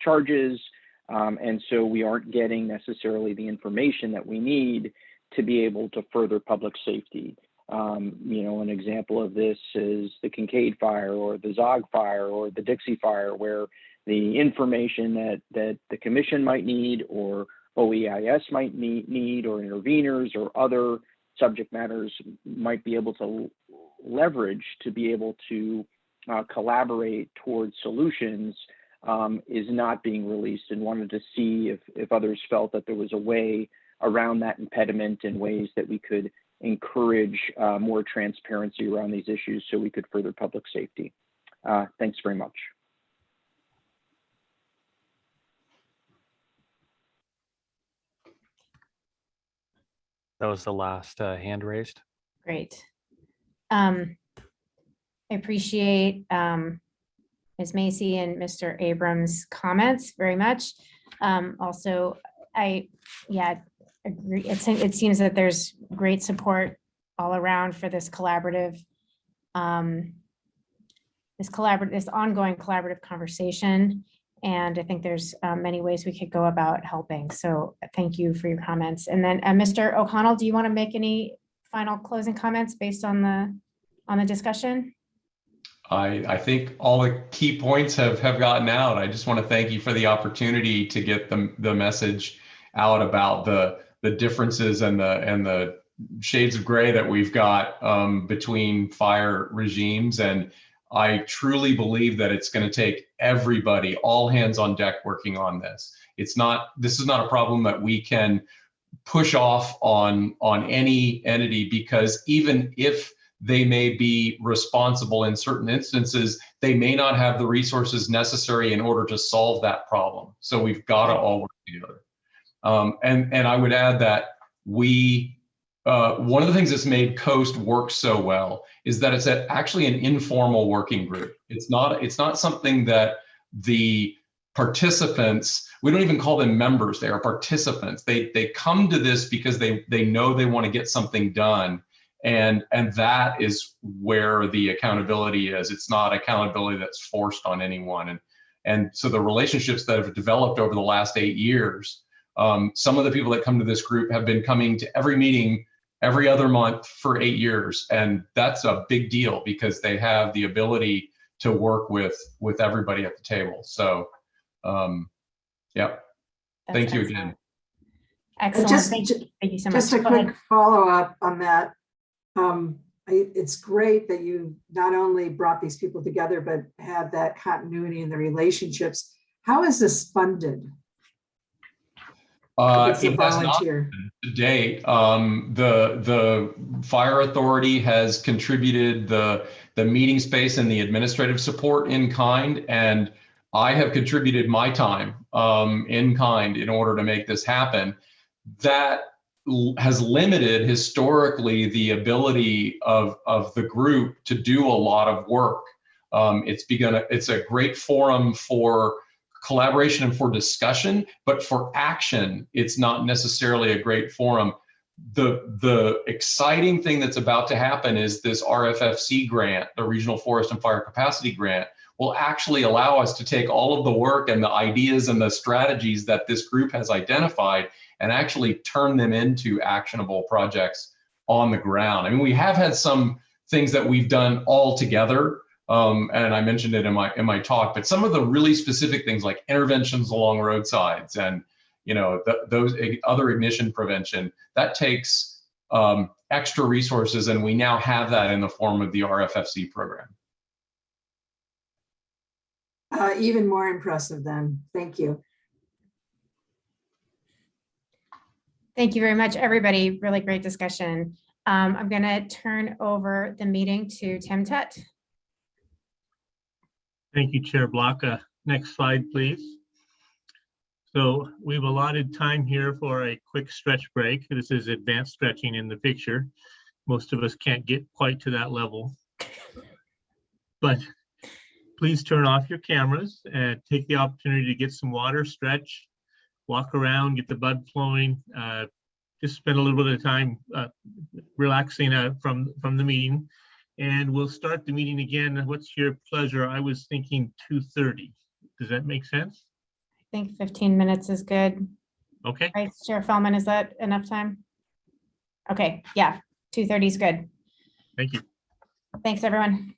charges. And so we aren't getting necessarily the information that we need to be able to further public safety. An example of this is the Kincaid fire or the Zog fire or the Dixie fire, where the information that the commission might need or OEIS might need or interveners or other subject matters might be able to leverage to be able to collaborate towards solutions is not being released, and wanted to see if others felt that there was a way around that impediment and ways that we could encourage more transparency around these issues so we could further public safety. Thanks very much. That was the last hand raised. Great. I appreciate Ms. Macy and Mr. Abrams' comments very much. Also, I agree. It seems that there's great support all around for this collaborative, this ongoing collaborative conversation. And I think there's many ways we could go about helping. So thank you for your comments. And then Mr. O'Connell, do you want to make any final closing comments based on the discussion? I think all the key points have gotten out. I just want to thank you for the opportunity to get the message out about the differences and the shades of gray that we've got between fire regimes. And I truly believe that it's going to take everybody, all hands on deck, working on this. This is not a problem that we can push off on any entity, because even if they may be responsible in certain instances, they may not have the resources necessary in order to solve that problem. So we've got to all work together. And I would add that one of the things that's made COAST work so well is that it's actually an informal working group. It's not something that the participants, we don't even call them members, they are participants. They come to this because they know they want to get something done. And that is where the accountability is. It's not accountability that's forced on anyone. And so the relationships that have developed over the last 8 years, some of the people that come to this group have been coming to every meeting every other month for 8 years. And that's a big deal because they have the ability to work with everybody at the table. So, yeah, thank you again. Excellent. Thank you so much. Just a quick follow-up on that. It's great that you not only brought these people together, but have that continuity in the relationships. How is this funded? It's a volunteer. To date, the fire authority has contributed the meeting space and the administrative support in kind, and I have contributed my time in kind in order to make this happen. That has limited historically the ability of the group to do a lot of work. It's a great forum for collaboration and for discussion, but for action, it's not necessarily a great forum. The exciting thing that's about to happen is this RFFC grant, the Regional Forest and Fire Capacity Grant, will actually allow us to take all of the work and the ideas and the strategies that this group has identified and actually turn them into actionable projects on the ground. I mean, we have had some things that we've done all together, and I mentioned it in my talk, but some of the really specific things like interventions along roadsides and those other ignition prevention, that takes extra resources, and we now have that in the form of the RFFC program. Even more impressive then. Thank you. Thank you very much, everybody. Really great discussion. I'm going to turn over the meeting to Tim Tutt. Thank you, Chair Block. Next slide, please. So we've allotted time here for a quick stretch break. This is advanced stretching in the picture. Most of us can't get quite to that level. But please turn off your cameras and take the opportunity to get some water, stretch, walk around, get the blood flowing. Just spend a little bit of time relaxing from the meeting. And we'll start the meeting again. What's your pleasure? I was thinking 2:30. Does that make sense? I think 15 minutes is good. Okay. Right, Chair Feldman, is that enough time? Okay, yeah, 2:30 is good. Thank you. Thanks, everyone.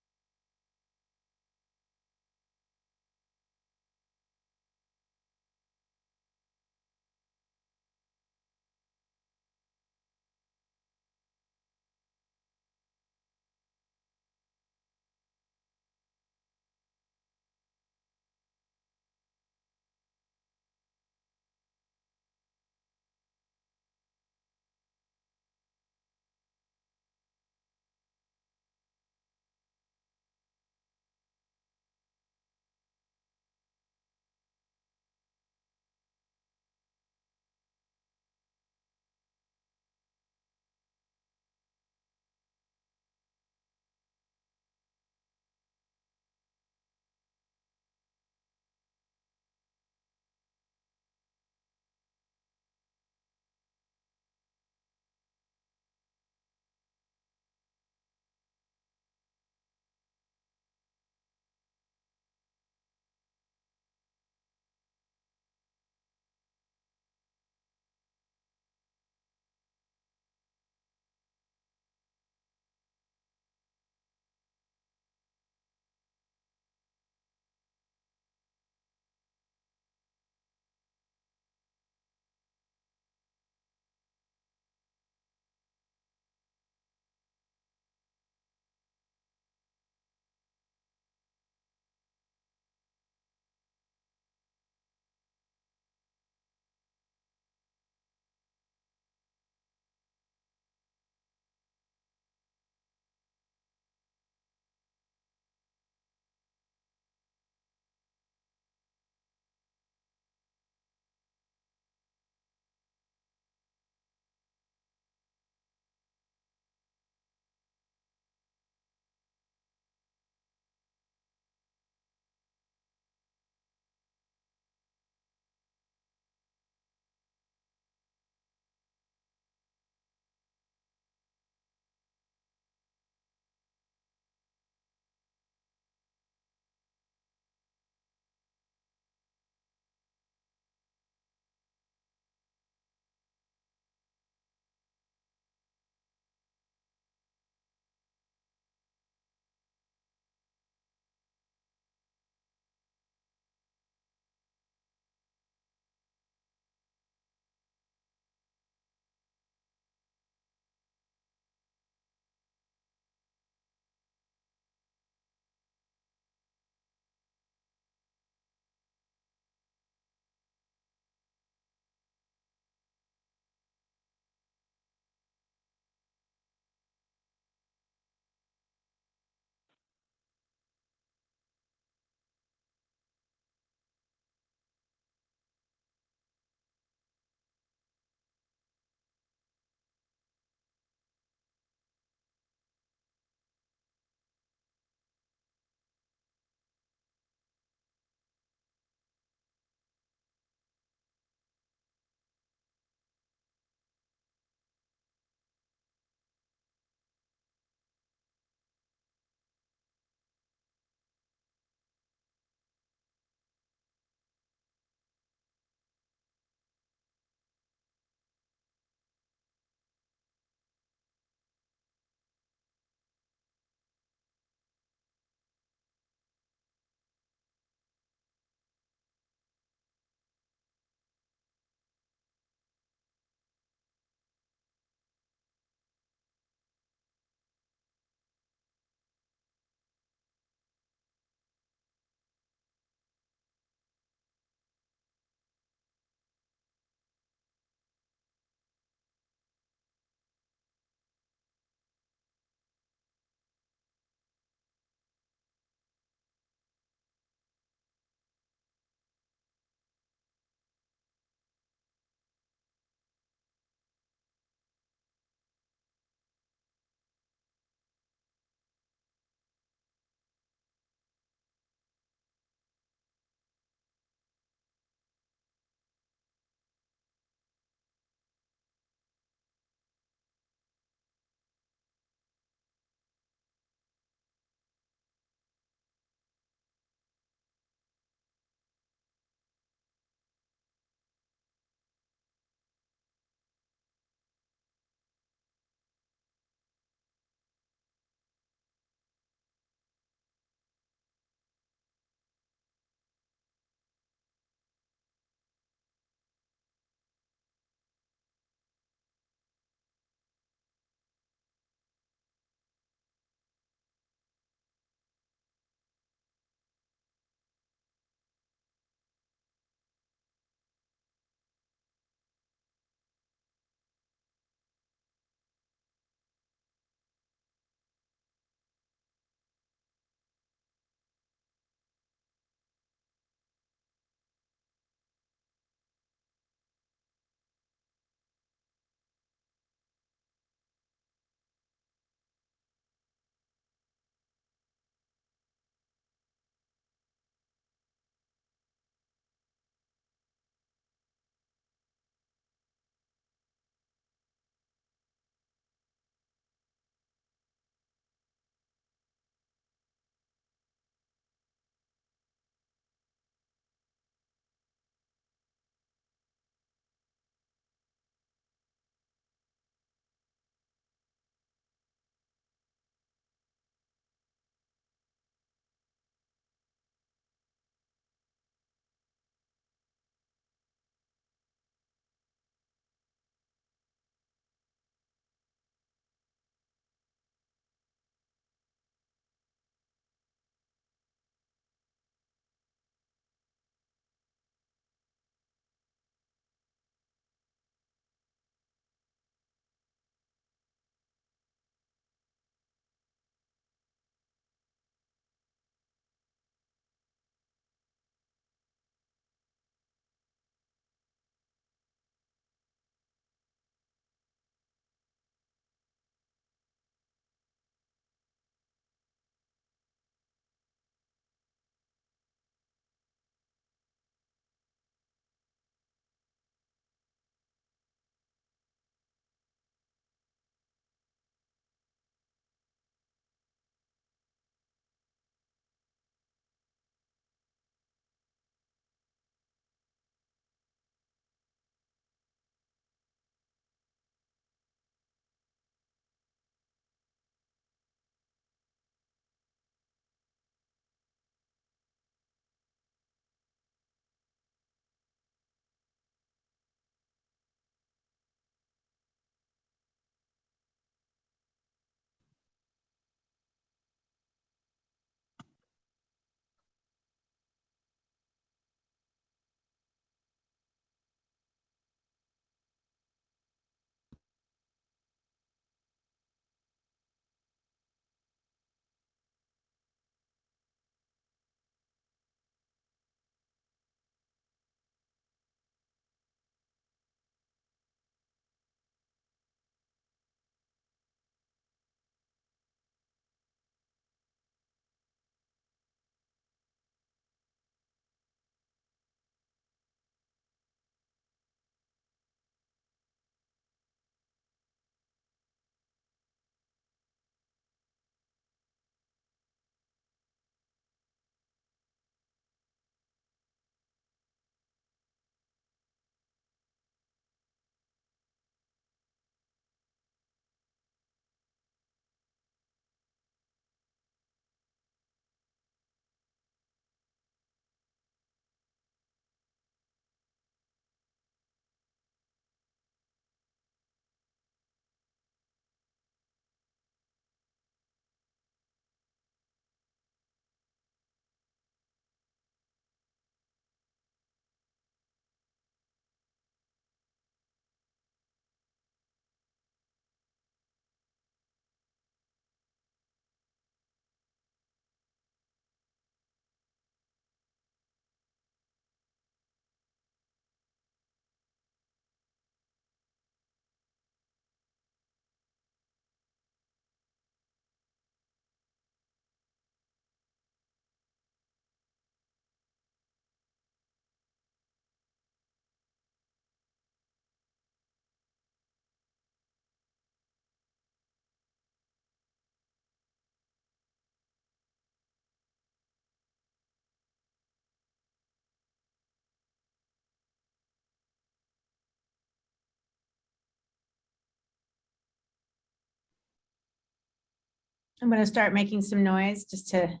I'm going to start making some noise just to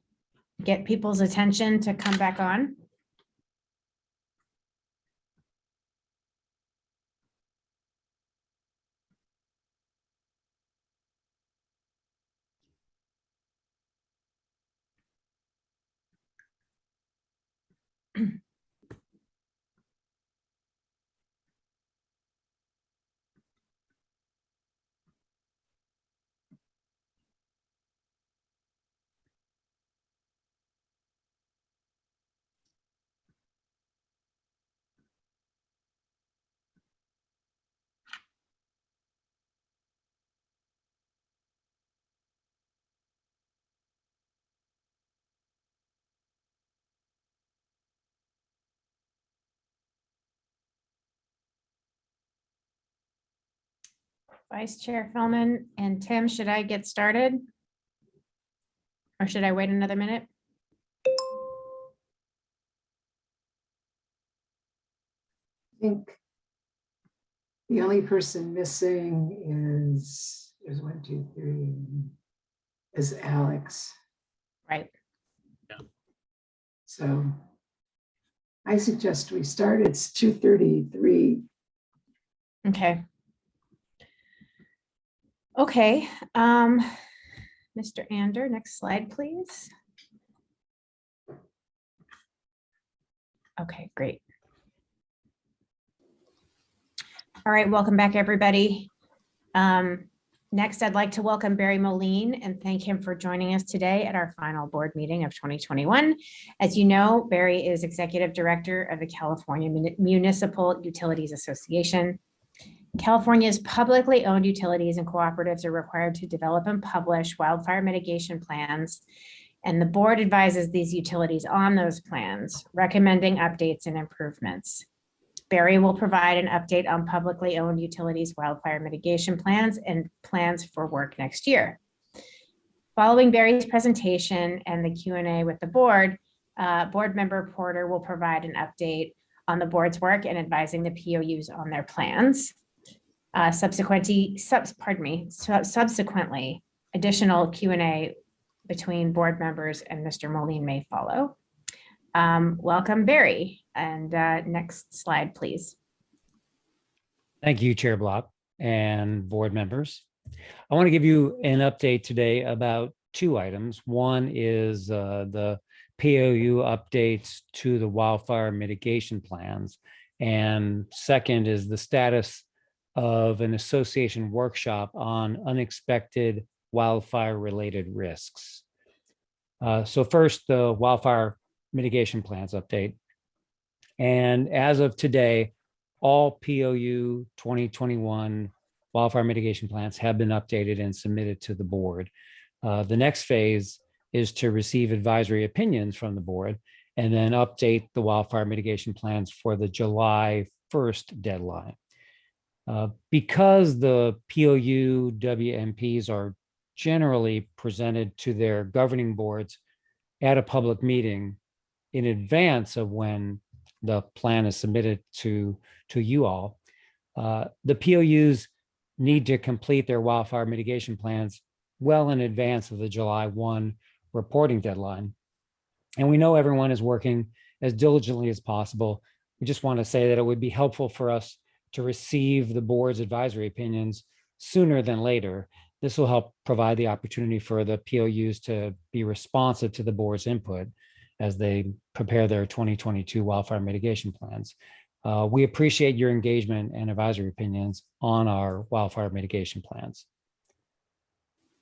get people's attention to come back on. Vice Chair Philman and Tim, should I get started? Or should I wait another minute? I think the only person missing is, there's 1, 2, 3, is Alex. Right. So I suggest we start. It's 2:33. Okay. Okay. Mr. Ander, next slide, please. Okay, great. All right, welcome back, everybody. Next, I'd like to welcome Barry Moline and thank him for joining us today at our final board meeting of 2021. As you know, Barry is Executive Director of the California Municipal Utilities Association. California's publicly owned utilities and cooperatives are required to develop and publish wildfire mitigation plans, and the board advises these utilities on those plans, recommending updates and improvements. Barry will provide an update on publicly owned utilities wildfire mitigation plans and plans for work next year. Following Barry's presentation and the Q&A with the board, board member Porter will provide an update on the board's work and advising the POUs on their plans. Subsequently, additional Q&A between board members and Mr. Moline may follow. Welcome, Barry. And next slide, please. Thank you, Chair Block and board members. I want to give you an update today about two items. One is the POU updates to the wildfire mitigation plans. And second is the status of an association workshop on unexpected wildfire-related risks. So first, the wildfire mitigation plans update. And as of today, all POU 2021 wildfire mitigation plans have been updated and submitted to the board. The next phase is to receive advisory opinions from the board and then update the wildfire mitigation plans for the July 1st deadline. Because the POU WMPs are generally presented to their governing boards at a public meeting in advance of when the plan is submitted to you all, the POUs need to complete their wildfire mitigation plans well in advance of the July 1 reporting deadline. And we know everyone is working as diligently as possible. We just want to say that it would be helpful for us to receive the board's advisory opinions sooner than later. This will help provide the opportunity for the POUs to be responsive to the board's input as they prepare their 2022 wildfire mitigation plans. We appreciate your engagement and advisory opinions on our wildfire mitigation plans.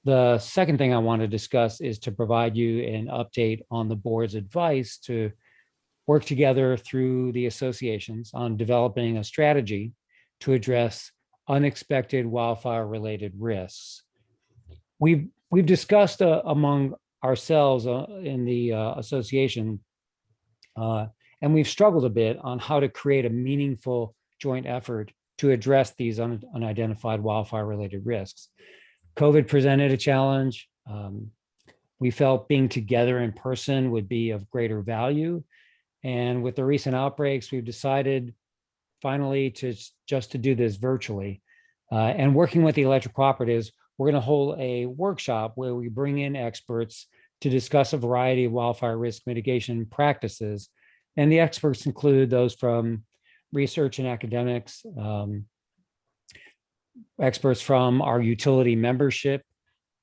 The second thing I want to discuss is to provide you an update on the board's advice to work together through the associations on developing a strategy to address unexpected wildfire-related risks. We've discussed among ourselves in the association, and we've struggled a bit on how to create a meaningful joint effort to address these unidentified wildfire-related risks. COVID presented a challenge. We felt being together in person would be of greater value. And with the recent outbreaks, we've decided finally to do this virtually. And working with the electric cooperatives, we're going to hold a workshop where we bring in experts to discuss a variety of wildfire risk mitigation practices. And the experts include those from research and academics, experts from our utility membership,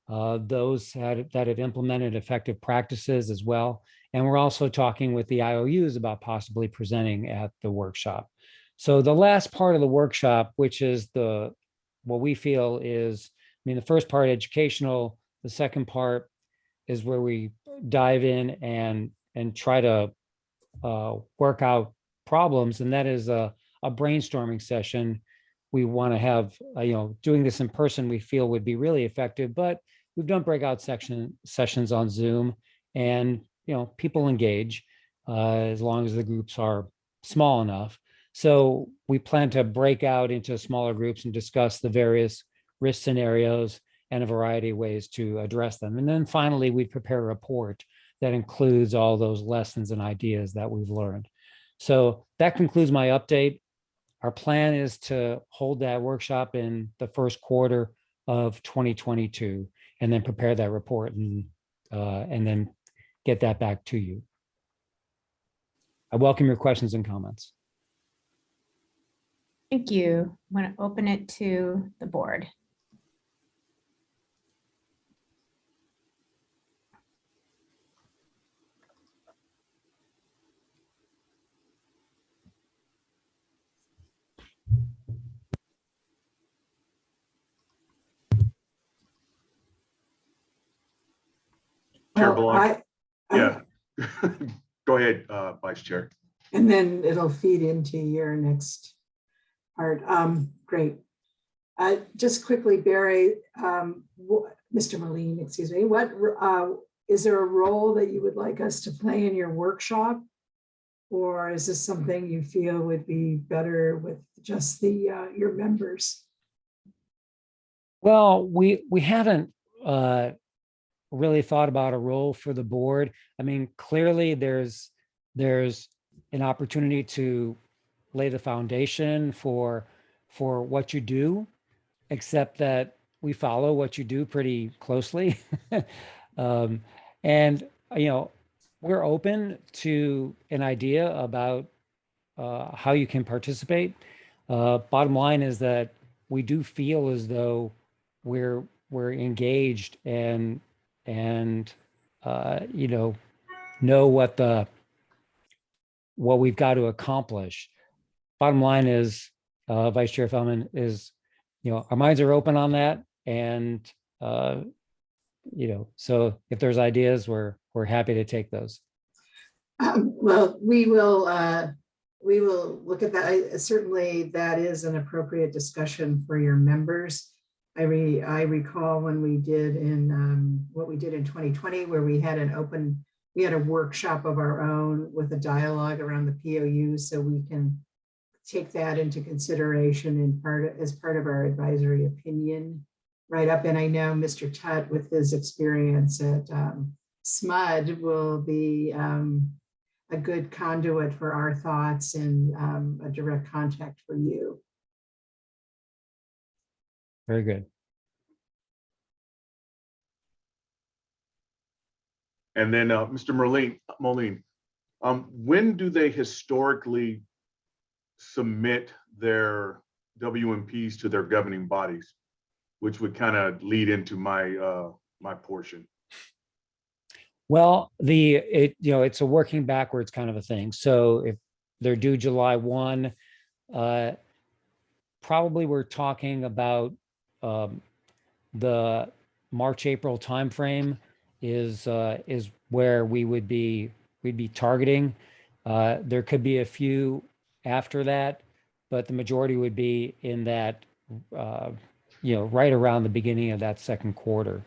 those that have implemented effective practices as well. And we're also talking with the IOUs about possibly presenting at the workshop. So the last part of the workshop, which is what we feel is, the first part educational, the second part is where we dive in and try to work out problems. And that is a brainstorming session. We want to have, doing this in person, we feel would be really effective, but we've done breakout sessions on Zoom, and, people engage as long as the groups are small enough. So we plan to break out into smaller groups and discuss the various risk scenarios and a variety of ways to address them. And then finally, we prepare a report that includes all those lessons and ideas that we've learned. So that concludes my update. Our plan is to hold that workshop in the first quarter of 2022, and then prepare that report and then get that back to you. I welcome your questions and comments. Thank you. I'm going to open it to the board. Chair Well, Block. Yeah. Go ahead, Vice Chair. And then it'll feed into your next part. Great. Just quickly, Barry, Mr. Moline, excuse me, what is there a role that you would like us to play in your workshop? Or is this something you feel would be better with just your members? Well, we haven't really thought about a role for the board. Clearly there's an opportunity to lay the foundation for what you do, except that we follow what you do pretty closely. And, we're open to an idea about how you can participate. Bottom line is that we do feel as though we're engaged and know what we've got to accomplish. Bottom line is, Vice Chair Feldman, is, our minds are open on that. And, so if there's ideas, we're happy to take those. Well, we will look at that. Certainly that is an appropriate discussion for your members. I recall when we did what we did in 2020, where we had a workshop of our own with a dialogue around the POU, so we can take that into consideration as part of our advisory opinion right up. And I know Mr. Tutt, with his experience at SMUD, will be a good conduit for our thoughts and a direct contact for you. Very good. And then Mr. Moline, when do they historically submit their WMPs to their governing bodies, which would kind of lead into my my portion? Well, it's a working backwards kind of a thing. So if they're due July 1, probably we're talking about the March-April timeframe is where we'd be targeting. There could be a few after that, but the majority would be in that right around the beginning of that second quarter.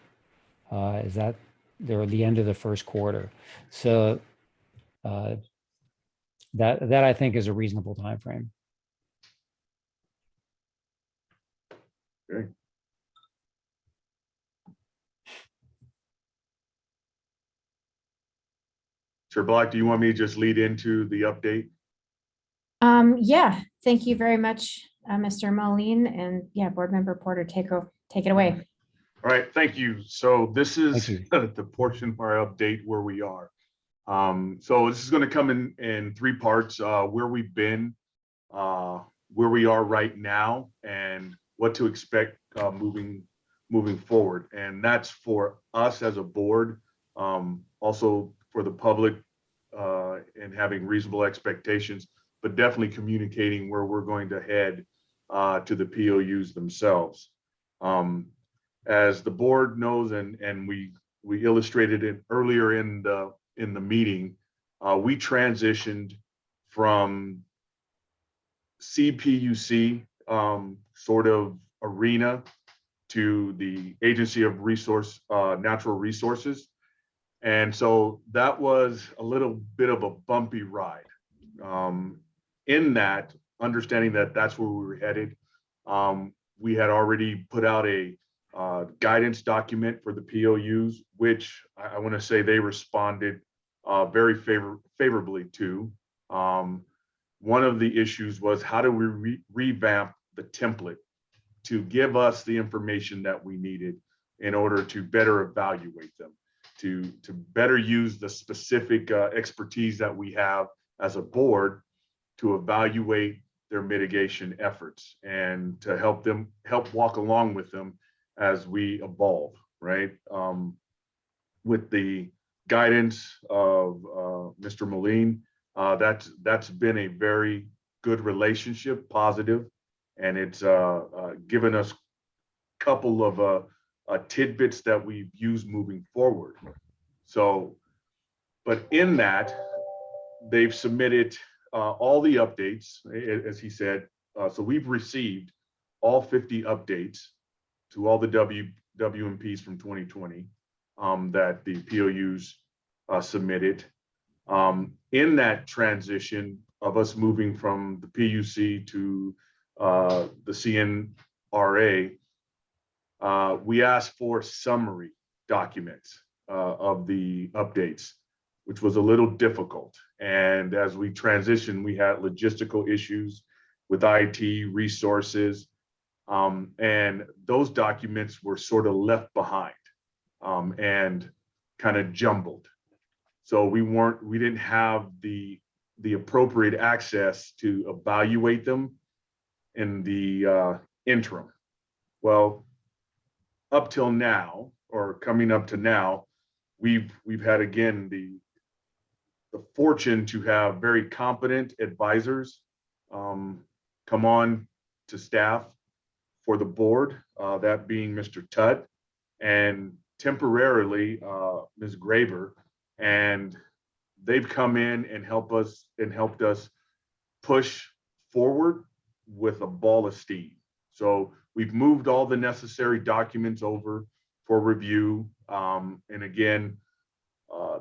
Is that they're at the end of the first quarter? So that I think is a reasonable timeframe. Okay. Chair Block, do you want me to just lead into the update? Yeah, thank you very much, Mr. Moline, and yeah, Board Member Porter, take it away. All right, thank you. So this is Thank the portion of our update where we are. So this is going to come in three parts, where we've been, where we are right now, and what to expect moving forward. And that's for us as a board, also for the public, and having reasonable expectations, but definitely communicating where we're going to head to the POUs themselves. As the board knows, and we illustrated it earlier in the meeting, we transitioned from CPUC sort of arena to the Agency of Natural Resources. And so that was a little bit of a bumpy ride. In that, understanding that that's where we were headed, we had already put out a guidance document for the POUs, which I want to say they responded very favorably to. One of the issues was, how do we revamp the template to give us the information that we needed in order to better evaluate them, to better use the specific expertise that we have as a board to evaluate their mitigation efforts and to help walk along with them as we evolve, right? With the guidance of Mr. Moline, that's been a very good relationship, positive, and it's given us a couple of tidbits that we've used moving forward. So, but in that, they've submitted all the updates, as he said. So we've received all 50 updates to all the WMPs from 2020 that the POUs submitted. In that transition of us moving from the PUC to the CNRA, we asked for summary documents of the updates, which was a little difficult. And as we transitioned, we had logistical issues with IT resources, and those documents were sort of left behind and kind of jumbled. So we didn't have the appropriate access to evaluate them in the interim. Well, up till now, or coming up to now, we've had, again, the fortune to have very competent advisors come on to staff for the board, that being Mr. Tutt and temporarily Ms. Graver, and they've come in and helped us push forward with a ball of steam. So we've moved all the necessary documents over for review, and again,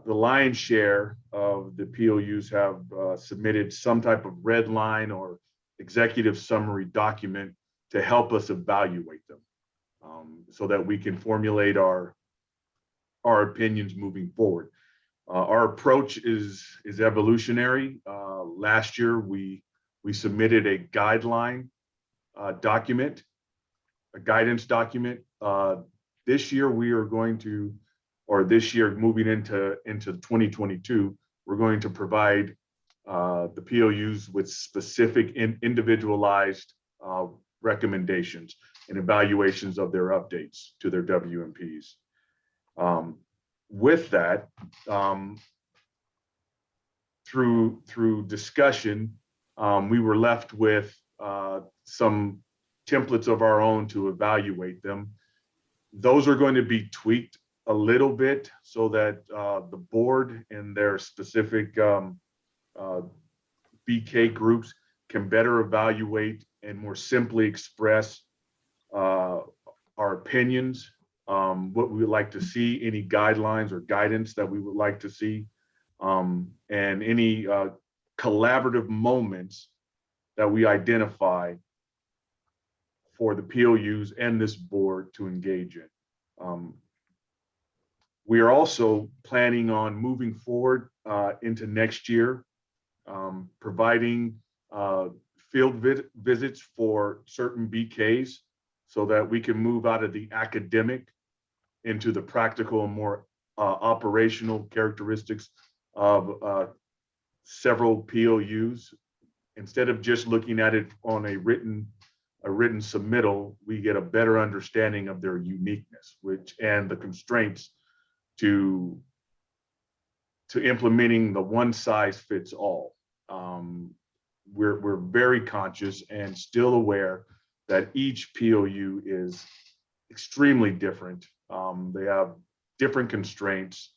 the lion's share of the POUs have submitted some type of red line or executive summary document to help us evaluate them, so that we can formulate our opinions moving forward. Our approach is evolutionary. Last year, we submitted a guideline document, a guidance document. This year, we are going to, or this year moving into 2022, we're going to provide the POUs with specific individualized recommendations and evaluations of their updates to their WMPs. With that, through discussion, we were left with some templates of our own to evaluate them. Those are going to be tweaked a little bit so that the board and their specific BK groups can better evaluate and more simply express our opinions, what we would like to see, any guidelines or guidance that we would like to see, and any collaborative moments that we identify for the POUs and this board to engage in. We are also planning on moving forward into next year, providing field visits for certain BKs so that we can move out of the academic into the practical and more operational characteristics of several POUs. Instead of just looking at it on a written submittal, we get a better understanding of their uniqueness, and the constraints to implementing the one size fits all. We're very conscious and still aware that each POU is extremely different. They have different constraints,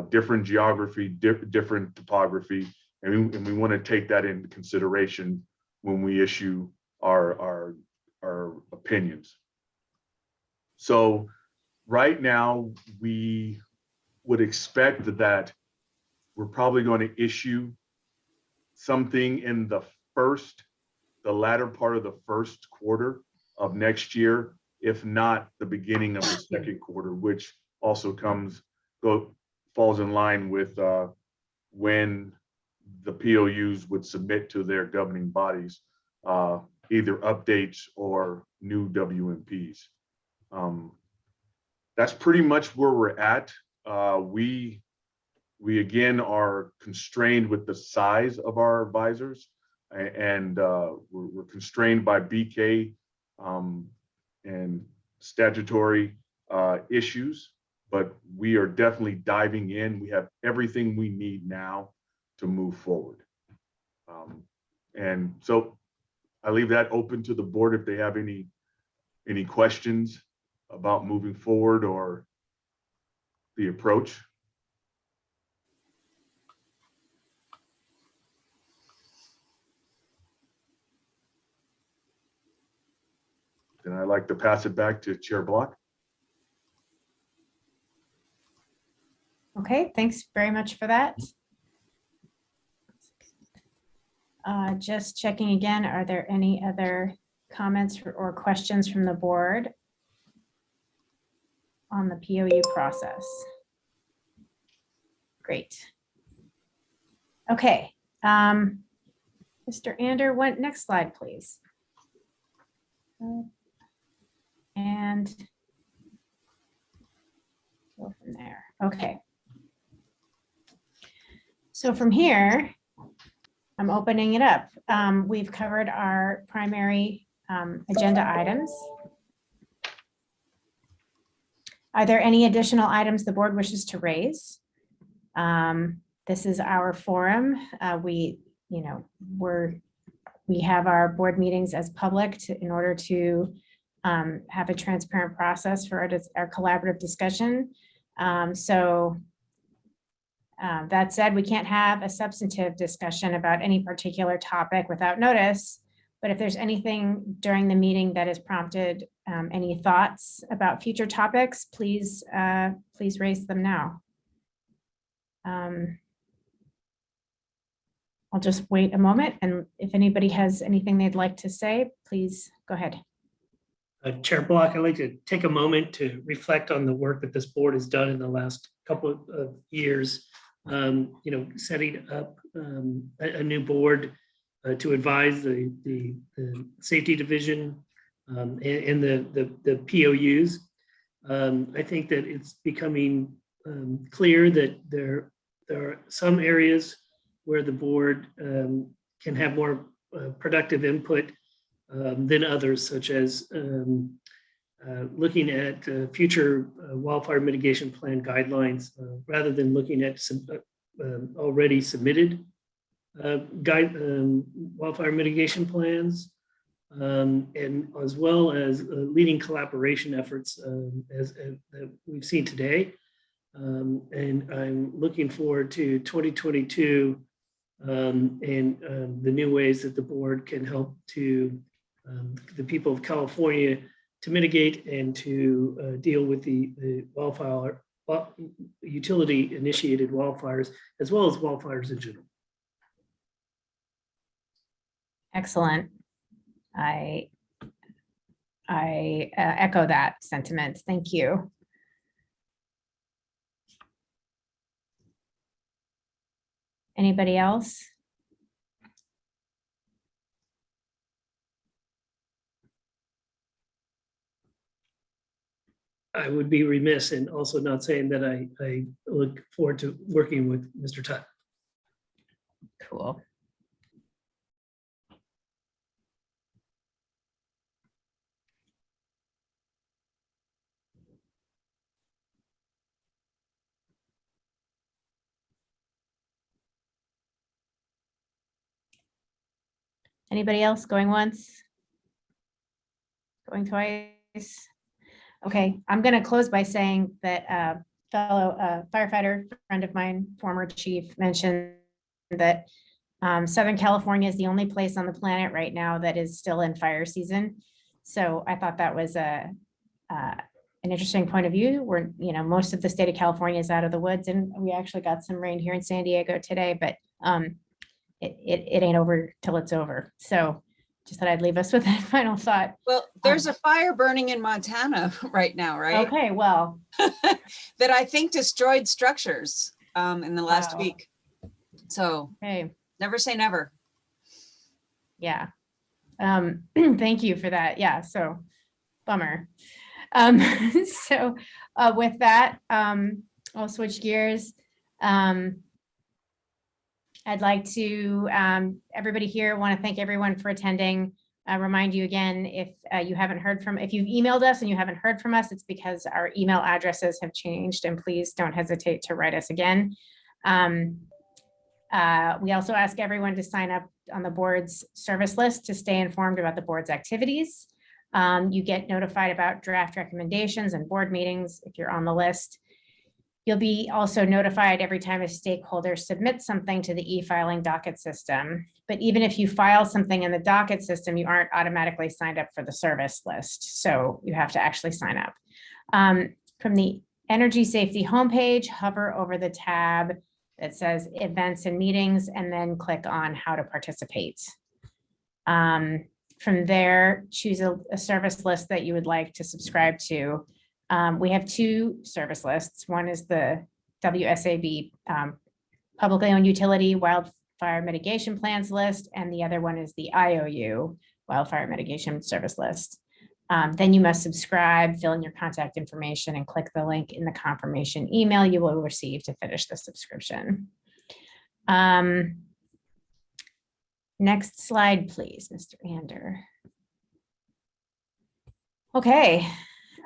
different geography, different topography, and we want to take that into consideration when we issue our opinions. So right now, we would expect that we're probably going to issue something in the latter part of the first quarter of next year, if not the beginning of the second quarter, which also falls in line with when the POUs would submit to their governing bodies, either updates or new WMPs. That's pretty much where we're at. We again are constrained with the size of our advisors, and we're constrained by BK and statutory issues, but we are definitely diving in. We have everything we need now to move forward. And so I leave that open to the board if they have any questions about moving forward or the approach. Then I'd like to pass it back to Chair Block. Okay, thanks very much for that. Just checking again, are there any other comments or questions from the board on the POU process? Great. Okay, Mr. Ander, next slide, please. And go from there. Okay. So from here, I'm opening it up. We've covered our primary agenda items. Are there any additional items the board wishes to raise? This is our forum. We have our board meetings as public in order to have a transparent process for our collaborative discussion. That said, we can't have a substantive discussion about any particular topic without notice, but if there's anything during the meeting that has prompted any thoughts about future topics, please raise them now. I'll just wait a moment, and if anybody has anything they'd like to say, please go ahead. Chair Block, I'd like to take a moment to reflect on the work that this board has done in the last couple of years. Setting up a new board to advise the safety division and the POUs. I think that it's becoming clear that there are some areas where the board can have more productive input than others, such as looking at future wildfire mitigation plan guidelines rather than looking at already submitted wildfire mitigation plans, and as well as leading collaboration efforts as that we've seen today. And I'm looking forward to 2022 and the new ways that the board can help to the people of California to mitigate and to deal with the utility initiated wildfires, as well as wildfires in general. Excellent. I echo that sentiment. Thank you. Anybody else? I would be remiss in also not saying that I look forward to working with Mr. Tutt. Cool. Anybody else going once? Going twice? Okay, I'm going to close by saying that fellow firefighter friend of mine, former chief, mentioned that Southern California is the only place on the planet right now that is still in fire season. So I thought that was an interesting point of view. Where, you know, most of the state of California is out of the woods, and we actually got some rain here in San Diego today, but it ain't over till it's over. So just thought I'd leave us with that final thought. Well, there's a fire burning in Montana right now, right? Okay, well. That I think destroyed structures in the last Wow. week. So Okay. never say never. Yeah. Thank you for that. Yeah, so bummer. So with that, I'll switch gears. I'd like to, everybody here, want to thank everyone for attending. Remind you again, if you haven't heard from, if you've emailed us and you haven't heard from us, it's because our email addresses have changed, and please don't hesitate to write us again. We also ask everyone to sign up on the board's service list to stay informed about the board's activities. You get notified about draft recommendations and board meetings if you're on the list. You'll be also notified every time a stakeholder submits something to the e-filing docket system. But even if you file something in the docket system, you aren't automatically signed up for the service list. So you have to actually sign up. From the Energy Safety homepage, hover over the tab that says Events and Meetings, and then click on How to Participate. From there, choose a service list that you would like to subscribe to. We have two service lists. One is the WSAB Publicly Owned Utility Wildfire Mitigation Plans list, and the other one is the IOU Wildfire Mitigation Service list. Then you must subscribe, fill in your contact information, and click the link in the confirmation email you will receive to finish the subscription. Next slide, please, Mr. Ander. Okay.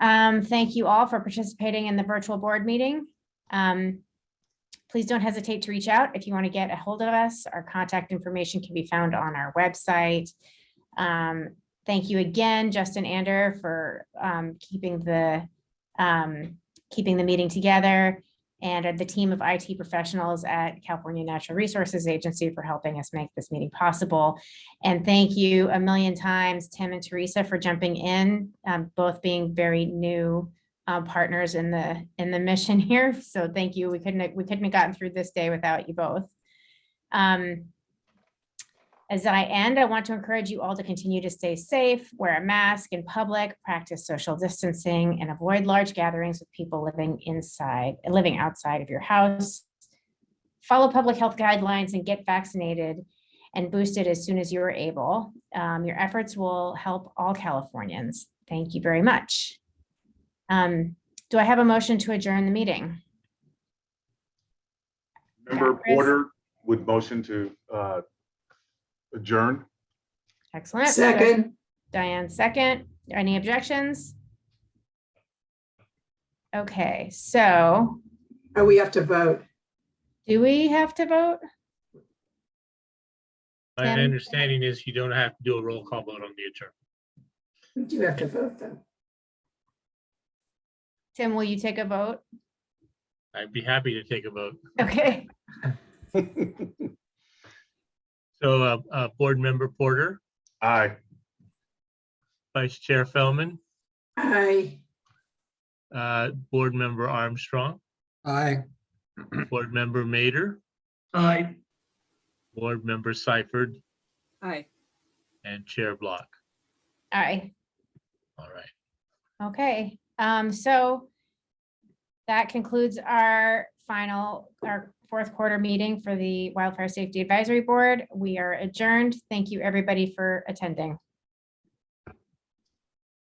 Thank you all for participating in the virtual board meeting. Please don't hesitate to reach out if you want to get a hold of us. Our contact information can be found on our website. Thank you again, Justin Ander, for keeping the meeting together, and the team of IT professionals at California Natural Resources Agency for helping us make this meeting possible. And thank you a million times, Tim and Teresa, for jumping in, both being very new partners in the mission here. So thank you. We couldn't have gotten through this day without you both. As I end, I want to encourage you all to continue to stay safe, wear a mask in public, practice social distancing, and avoid large gatherings with people living outside of your house. Follow public health guidelines and get vaccinated and boosted as soon as you are able. Your efforts will help all Californians. Thank you very much. Do I have a motion to adjourn the meeting? Member Chris? Porter would motion to adjourn. Excellent. Second. Diane, second. Any objections? Okay, so Oh, we have to vote. do we have to vote? My Tim? understanding is you don't have to do a roll call vote on the adjournment. We do have to vote though. Tim, will you take a vote? I'd be happy to take a vote. Okay. So Board Member Porter, Aye. Vice Chair Fellman, Aye. Board Member Armstrong, Aye. Board Member Mader, Aye. Board Member Seifert, Hi. and Chair Block. Aye. All right. Okay. So that concludes our fourth quarter meeting for the Wildfire Safety Advisory Board. We are adjourned. Thank you, everybody, for attending.